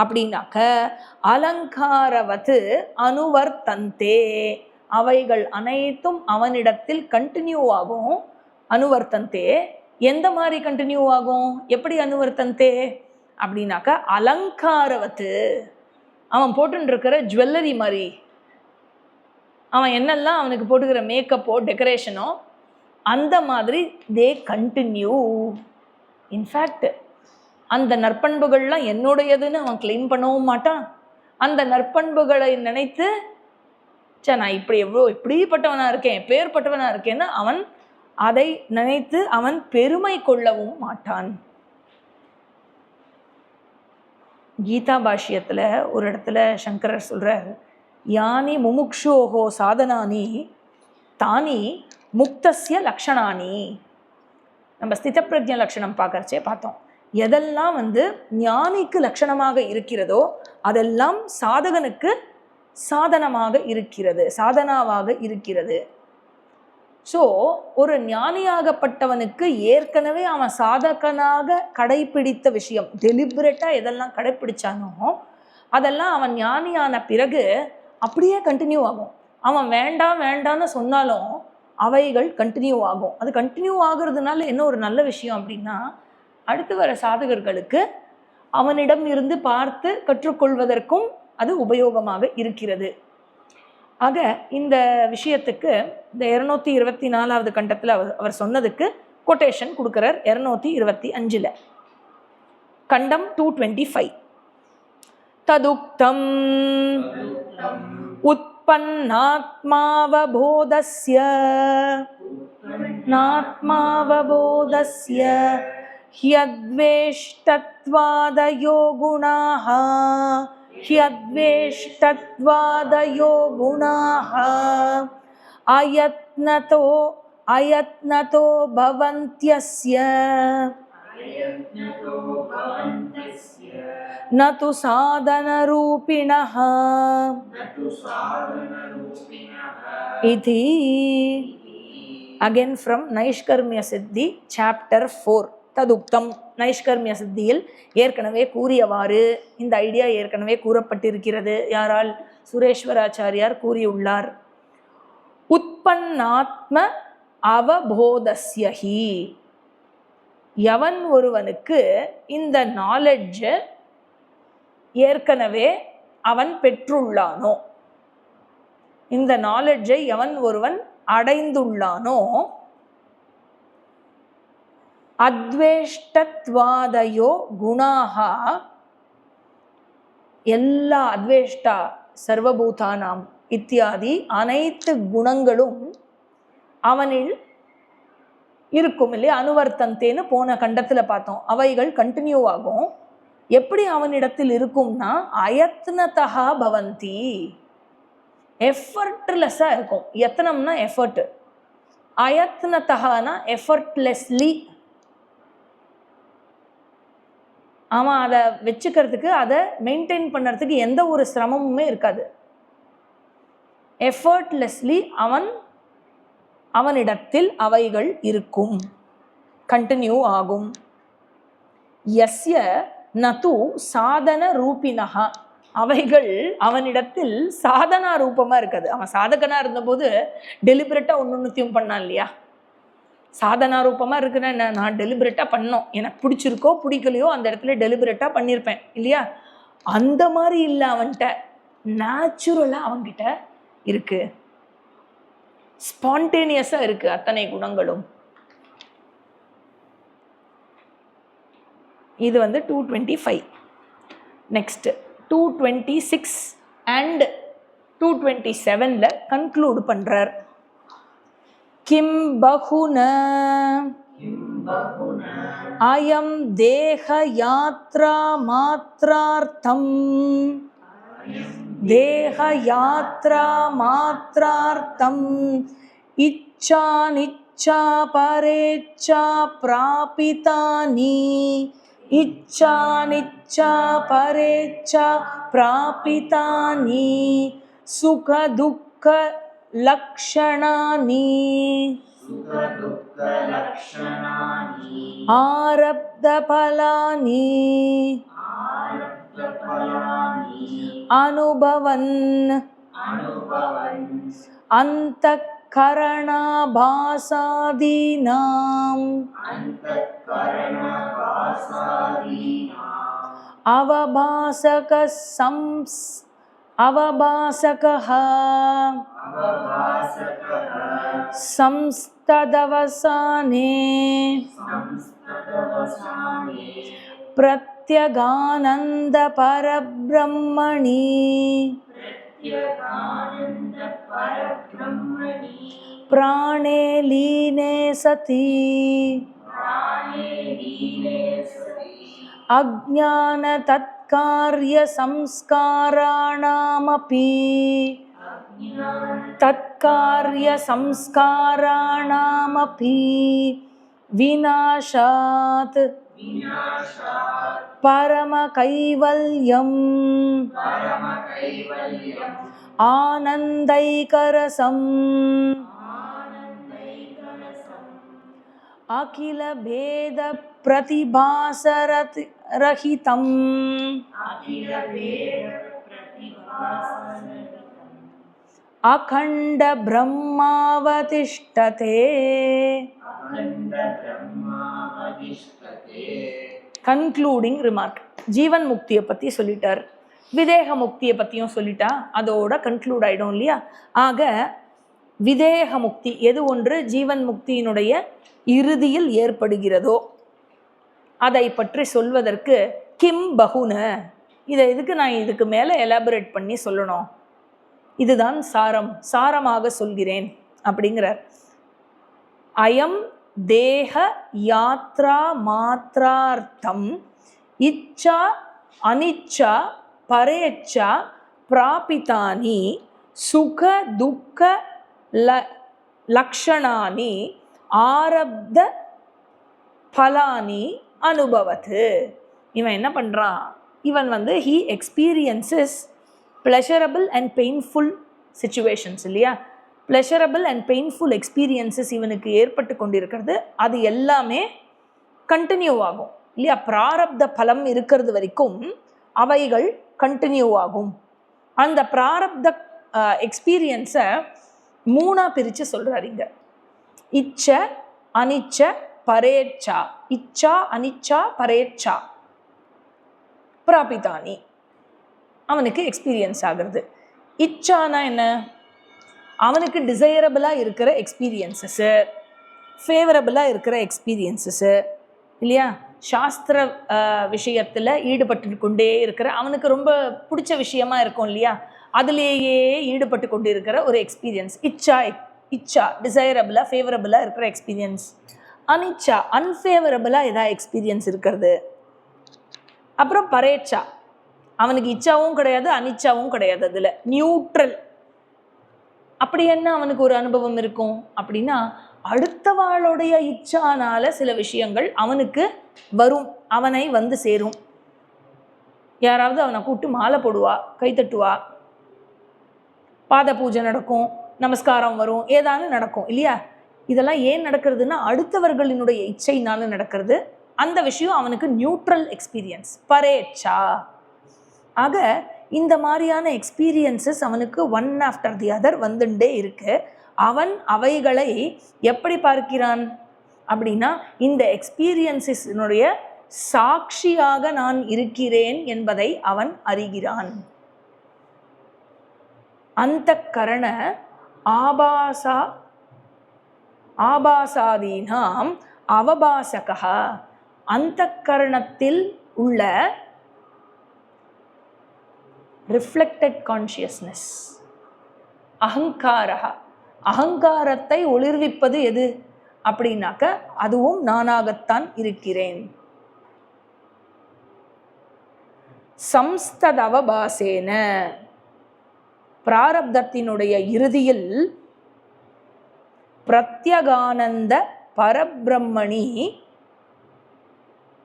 அப்படின்னாக்க, அலங்காரவது அனுவர்த்தந்தே, அவைகள் அனைத்தும் அவனிடத்தில் கண்டினியூ ஆகும். அனுவர்த்தந்தே எந்த மாதிரி கண்டினியூ ஆகும், எப்படி அனுவர்த்தந்தே அப்படின்னாக்க, அலங்காரவது அவன் போட்டுருக்கிற ஜுவல்லரி மாதிரி, அவன் என்னெல்லாம் அவனுக்கு போட்டுக்கிற மேக்கப்போ டெக்கரேஷனோ அந்த மாதிரி தே கண்டினியூ. இன்ஃபேக்ட் அந்த நற்பண்புகள்லாம் என்னுடையதுன்னு அவன் கிளைம் பண்ணவும் மாட்டான். அந்த நற்பண்புகளை நினைத்து நான் இப்படிப்பட்டவனாக இருக்கேன், பேர்பட்டவனாக இருக்கேன்னு அவன் அதை நினைத்து அவன் பெருமை கொள்ளவும் மாட்டான். கீதா பாஷ்யத்தில் ஒரு இடத்துல சங்கரர் சொல்கிறார், யானி முமுக்ஷோஹோ சாதனானி தானி முக்தஸ்ய லக்ஷணானி. நம்ம ஸ்திதப்பிரஜ்ஞ லக்ஷணம் பார்க்கறச்சே பார்த்தோம், எதெல்லாம் வந்து ஞானிக்கு லட்சணமாக இருக்கிறதோ அதெல்லாம் சாதகனுக்கு சாதனமாக இருக்கிறது, சாதனாவாக இருக்கிறது. ஸோ ஒரு ஞானியாகப்பட்டவனுக்கு ஏற்கனவே அவன் சாதகனாக கடைப்பிடித்த விஷயம், டெலிபரேட்டாக எதெல்லாம் கடைப்பிடிச்சானோ அதெல்லாம் அவன் ஞானியான பிறகு அப்படியே கண்டினியூ ஆகும். அவன் வேண்டாம் வேண்டான்னு சொன்னாலும் அவைகள் கண்டினியூ ஆகும். அது கண்டினியூ ஆகுறதுனால என்ன ஒரு நல்ல விஷயம் அப்படின்னா, அடுத்து வர சாதகர்களுக்கு அவனிடம் இருந்து பார்த்து கற்றுக்கொள்வதற்கும் அது உபயோகமாக இருக்கிறது. ஆக இந்த விஷயத்துக்கு இந்த 224வது கண்டத்தில் அவர் சொன்னதுக்கு கொட்டேஷன் கொடுக்குறார் 225. கண்டம் 225. ததுக்தம் உத்பன்னாத்மாவபோதஸ்ய ஹ்யத்வேஷ்டத்வாதயோ குணாஹ அயத்னதோ பவந்த்யஸ்ய न तु साधनरूपिणः इति. Again from நைஷ்கர்மிய சித்தி சாப்டர் 4 ததுக்தம். நைஷ்கர்மிய சித்தியில் ஏற்கனவே கூறியவாறு இந்த ஐடியா ஏற்கனவே கூறப்பட்டிருக்கிறது. யாரால்? சுரேஸ்வராச்சாரியார் கூறியுள்ளார். உத்பன்னாத்ம அவபோதஸ்யஹி, எவன் ஒருவனுக்கு இந்த நாலெட்ஜை ஏற்கனவே அவன் பெற்றுள்ளானோ, இந்த நாலெட்ஜை எவன் ஒருவன் அடைந்துள்ளானோ, அத்வேஷ்டத்வாதயோ குணாஹா, எல்லா அத்வேஷ்டா சர்வபூதானாம் இத்தியாதி அனைத்து குணங்களும் அவனில் இருக்கும் இல்லையா. அனுவர்த்தந்தேன்னு போன கண்டத்தில் பார்த்தோம். அவைகள் கண்டினியூ ஆகும். எப்படி அவனிடத்தில் இருக்கும்னா அயத்னதா பவந்தி, எஃபர்ட்லெஸ்ஸாக இருக்கும். யத்னம்னா எஃபர்ட், அயத்னதகானா எஃபர்ட்லெஸ்லி. அவன் அதை வச்சுக்கிறதுக்கு, அதை மெயின்டைன் பண்ணுறதுக்கு எந்த ஒரு சிரமமுமே இருக்காது. எஃபர்ட்லெஸ்லி அவனிடத்தில் அவைகள் இருக்கும், கண்டினியூ ஆகும். யஸ்ய நது சாதன ரூபினஹா, அவைகள் அவனிடத்தில் சாதனா ரூபமாக இருக்காது. அவன் சாதகனாக இருந்தபோது டெலிபரேட்டாக ஒன்றுத்தையும் பண்ணான் இல்லையா. சாதனா ரூபமாக இருக்குன்னா என்ன, நான் டெலிபரேட்டாக பண்ணோம், எனக்கு பிடிச்சிருக்கோ பிடிக்கலையோ அந்த இடத்துல டெலிபரேட்டாக பண்ணியிருப்பேன் இல்லையா. அந்த மாதிரி இல்லை, அவன்கிட்ட நேச்சுரலாக அவன்கிட்ட இருக்கு, ஸ்பான்டேனியஸாக இருக்கு அத்தனை குணங்களும். இது 225. நெக்ஸ்ட் 226 அண்ட் 227ல கன்க்ளூட் பண்றார். கிம் பகுன அயம் தேக யாத்ரா மாத்ரார்த்தம், தேக யாத்ரா மாத்ரார்த்தம் இச்சா நிச்சா பரேச்சா பிராபிதானி, இச்சா நிச்சா பரேச்சா பிராபிதானி சுக துக்க லக்ஷணானி, ஆரப்த பலானி அனுபவன் அந்தக்கரணாபாசாதீனாம் அவபாசகः சம்ஸ்ததவசானே பிரத்யகானந்த பரபிரம்மணி பிராணே லீனே சதி அஜ்ஞான தத்கார்ய சம்ஸ்காராணாமபி, தத்கார்ய சம்ஸ்காராணாமபி விநாசாத் பரம கைவல்யம் ஆனந்தைகரசம் அகில பேத பிரதிபாசரஹிதம் அகண்ட பிரம்மாவதிஷ்டதே. Concluding remark. ஜீவன் முக்தியை பற்றி சொல்லிட்டார், விதேக முக்தியை பற்றியும் சொல்லிட்டா, அதோட கன்க்ளூட் ஆகிடும் இல்லையா. ஆக விதேக முக்தி எது ஒன்று ஜீவன் முக்தியினுடைய இறுதியில் ஏற்படுகிறதோ அதை பற்றி சொல்வதற்கு கிம் பகுன, இதை எதுக்கு நான் இதுக்கு மேலே எலாபரேட் பண்ணி சொல்லணும், இதுதான் சாரம், சாரமாக சொல்கிறேன் அப்படிங்கிறார். அயம் தேக யாத்ரா மாத்ரார்த்தம் இச்சா அனிச்சா பரேச்சா பிராபிதானி சுக துக்க லக்ஷணானி ஆரப்த பலானி அனுபவத்து. இவன் என்ன பண்ணுறான், இவன் வந்து he experiences pleasurable and painful situations இல்லையா. ப்ளஷரபிள் அண்ட் பெயின்ஃபுல் எக்ஸ்பீரியன்சஸ் இவனுக்கு ஏற்பட்டு கொண்டிருக்கிறது. அது எல்லாமே கண்டினியூ ஆகும் இல்லையா. பிராரப்த பலம் இருக்கிறது வரைக்கும் அவைகள் கண்டினியூ ஆகும். அந்த பிராரப்த எக்ஸ்பீரியன்ஸை 3 பிரித்து சொல்கிறார் இங்க. இச்ச அனிச்ச பரேச்சா, இச்சா அனிச்சா பரேச்சா பிராபிதானி அவனுக்கு எக்ஸ்பீரியன்ஸ் ஆகிறது. இச்சானா என்ன, அவனுக்கு டிசைரபிளாக இருக்கிற எக்ஸ்பீரியன்ஸஸ்ஸு, ஃபேவரபிளாக இருக்கிற எக்ஸ்பீரியன்ஸஸ்ஸு இல்லையா. சாஸ்திர விஷயத்தில் ஈடுபட்டு கொண்டே இருக்கிற, அவனுக்கு ரொம்ப பிடிச்ச விஷயமா இருக்கும் இல்லையா, அதுலேயே ஈடுபட்டு கொண்டு இருக்கிற ஒரு எக்ஸ்பீரியன்ஸ். இச்சா டிசைரபிளாக ஃபேவரபிளாக இருக்கிற எக்ஸ்பீரியன்ஸ். அனிச்சா அன்ஃபேவரபிளாக ஏதாவது எக்ஸ்பீரியன்ஸ் இருக்கிறது. அப்புறம் பரேச்சா, அவனுக்கு இச்சாவும் கிடையாது அனிச்சாவும் கிடையாது, அதில் நியூட்ரல். அப்படி என்ன அவனுக்கு ஒரு அனுபவம் இருக்கும் அப்படின்னா, அடுத்தவாளுடைய இச்சானால சில விஷயங்கள் அவனுக்கு வரும், அவனை வந்து சேரும். யாராவது அவனை கூப்பிட்டு மாலை போடுவா, கைத்தட்டுவா, பாத பூஜை நடக்கும், நமஸ்காரம் வரும், ஏதானு நடக்கும் இல்லையா. இதெல்லாம் ஏன் நடக்கிறதுனா அடுத்தவர்களினுடைய இச்சையினால நடக்கிறது. அந்த விஷயம் அவனுக்கு நியூட்ரல் எக்ஸ்பீரியன்ஸ், பரேச்சா. ஆக இந்த மாதிரியான எக்ஸ்பீரியன்ஸஸ் அவனுக்கு ஒன் ஆஃப்டர் தி அதர் வந்துட்டே இருக்கு. அவன் அவைகளை எப்படி பார்க்கிறான் அப்படின்னா, இந்த எக்ஸ்பீரியன்ஸினுடைய சாட்சியாக நான் இருக்கிறேன் என்பதை அவன் அறிகிறான். அந்த கரண ஆபாசாதீனாம் அவபாசகா, அந்த கரணத்தில் உள்ள ரிஃப்ளெக்டட் கான்ஷியஸ்னஸ், அகங்காரா, அகங்காரத்தை ஒளிர்விப்பது எது அப்படின்னாக்க அதுவும் நானாகத்தான் இருக்கிறேன். சம்ஸ்ததவபாசேன, பிராரப்தத்தினுடைய இறுதியில் பிரத்யகானந்த பரபிரம்மணி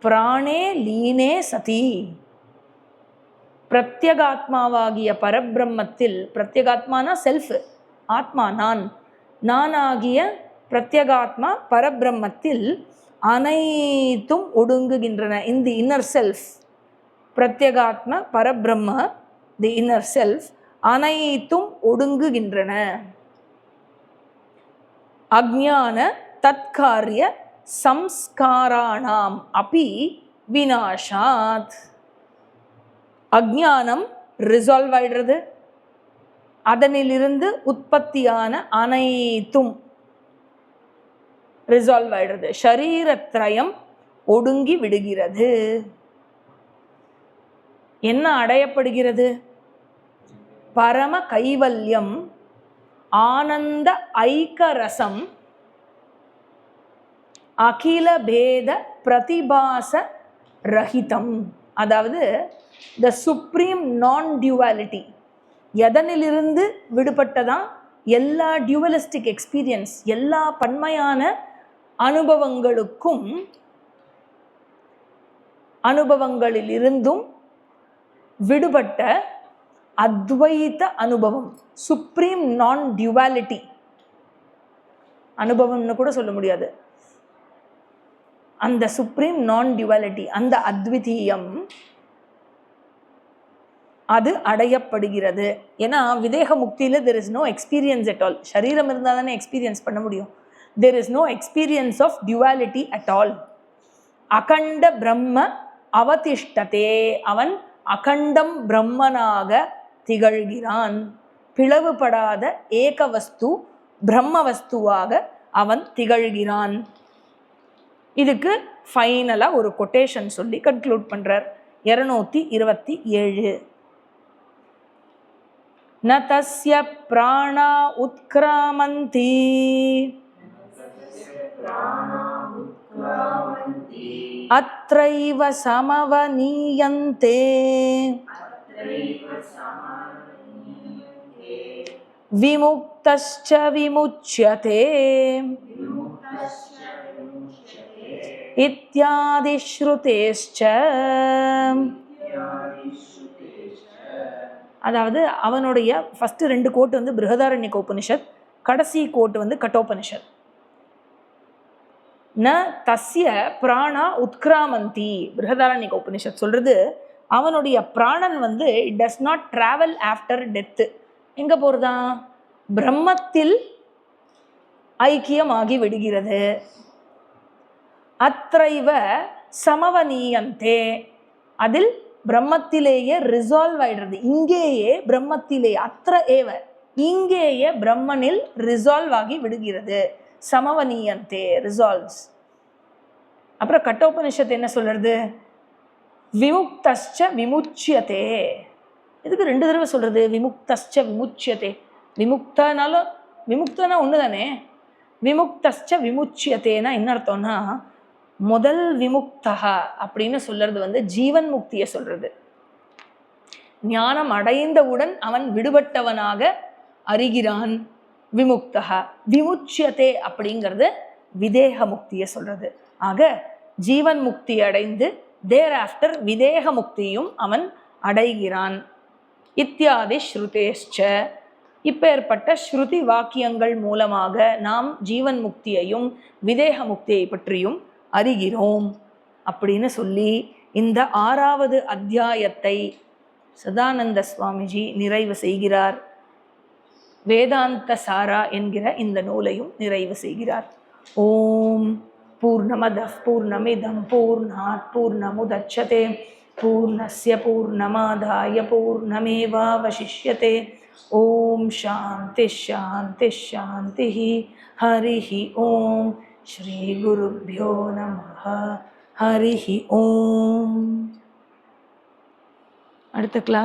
பிராணே லீனே சதி, பிரத்யகாத்மாவாகிய பரபிரம்மத்தில், பிரத்யகாத்மானா செல்ஃப், ஆத்மா நான், நானாகிய பிரத்யகாத்மா பரபிரம்மத்தில் அனைத்தும் ஒடுங்குகின்றன. இந்த இன்னர் செல்ஃப், பிரத்யகாத்மா பரபிரம்ம, தி இன்னர் செல்ஃப், அனைத்தும் ஒடுங்குகின்றன. அஜ்ஞான தத்காரிய சம்ஸ்காராணாம் அபி விநாசாத், அஜ்ஞானம் ரிசால்வ் ஆயிடுறது, அதனிலிருந்து உற்பத்தியான அனைத்தும் ரிசால்வ் ஆயிடுறது, ஷரீரத்ரயம் ஒடுங்கி விடுகிறது. என்ன அடையப்படுகிறது? பரம கைவல்யம், ஆனந்த ஐக்கரசம், அகில பேத பிரதிபாச ரஹிதம். அதாவது த சுப்ரீம் நான் டியூவாலிட்டி. எதனிலிருந்து விடுபட்டதான்? எல்லா டியூவலிஸ்டிக் எக்ஸ்பீரியன்ஸ், எல்லா பன்மையான அனுபவங்களிலிருந்தும் விடுபட்ட அத்வைத அனுபவம், சுப்ரீம் நான் டியூவாலிட்டி. அனுபவம்னு கூட சொல்ல முடியாது, அந்த சுப்ரீம் நான் டியூவாலிட்டி, அந்த அத்விதீயம், அது அடையப்படுகிறது. ஏன்னா விதேக முக்தியில் there is no experience at all. சரீரம் இருந்தால் தானே எக்ஸ்பீரியன்ஸ் பண்ண முடியும். there is no experience of duality at all. அகண்ட பிரம்ம அவதிஷ்டதே, அவன் அகண்டம் பிரம்மனாக திகழ்கிறான். பிளவுபடாத ஏக வஸ்து பிரம்ம வஸ்துவாக அவன் திகழ்கிறான். இதுக்கு ஃபைனலாக ஒரு கொட்டேஷன் சொல்லி கன்க்ளூட் பண்ணுறார். 227. ந தஸ்ய பிராணா உத்க்ராமந்தி அத்ரைவ சமவனீயந்தே விமுக்தஸ்ச விமுச்யதே. இத்யாதி ஸ்ருதேஷ்ச. அதாவது அவனுடைய ஃபர்ஸ்ட் 2 கோட்டு வந்து பிருஹதாரண்யக உபனிஷத், கடைசி கோட்டு வந்து கட்டோபனிஷத். ந தஸ்ய பிராணா உத்கிராமந்தி. பிருஹதாரண்யக உபனிஷத் சொல்றது அவனுடைய பிராணன் வந்து it does not travel after death. எங்க போறதா? பிரம்மத்தில் ஐக்கியமாகி விடுகிறது. அத்ரைவ சமவனீயந்தே. அதில் பிரம்மத்திலேயே ரிசால்வ் ஆயிடுறது. இங்கேயே பிரம்மத்திலே, அத்ர ஏவ, இங்கேயே பிரம்மனில் ரிசால்வ் ஆகி விடுகிறது. சமவனீயந்தே, ரிசால்வ்ஸ். அப்புறம் கட்டோபனிஷத்து என்ன சொல்றது? விமுக்தஸ்ச விமுச்சியதே. இதுக்கு 2 தடவை சொல்றது விமுக்தஸ்ச விமுச்சியதே. விமுக்தனாலும் விமுக்தனா ஒன்று தானே. விமுக்தஸ்ச விமுச்சியதேனா என்ன அர்த்தம்னா, முதல் விமுக்தா அப்படின்னு சொல்றது வந்து ஜீவன் முக்தியை சொல்றது. ஞானம் அடைந்தவுடன் அவன் விடுபட்டவனாக அறிகிறான், விமுக்தா. விமுச்சியதே அப்படிங்கிறது விதேக முக்தியை சொல்றது. ஆக ஜீவன் முக்தி அடைந்து தேர் ஆஃப்டர் விதேக முக்தியும் அவன் அடைகிறான். இத்தியாதி ஸ்ருதேஷ்ச. இப்பேற்பட்ட ஸ்ருதி வாக்கியங்கள் மூலமாக நாம் ஜீவன் முக்தியையும் விதேக முக்தியை பற்றியும் அறிகிறோம் அப்படின்னு சொல்லி இந்த 6வது அத்தியாயத்தை சதானந்த சுவாமிஜி நிறைவு செய்கிறார். வேதாந்த சாரா என்கிற இந்த நூலையும் நிறைவு செய்கிறார். ஓம் பூர்ணமதః பூர்ணமிதம் பூர்ணாத் பூர்ணமுதச்யதே பூர்ணஸ்ய பூர்ணமாதாய பூர்ணமேவாவசிஷ்யதே. ஓம் சாந்தி சாந்தி சாந்தி. ஹரிஹி ஓம். ஸ்ரீ குருப்யோ நமஹ. ஹரிஹி ஓம். அடுத்த கிளாஸ்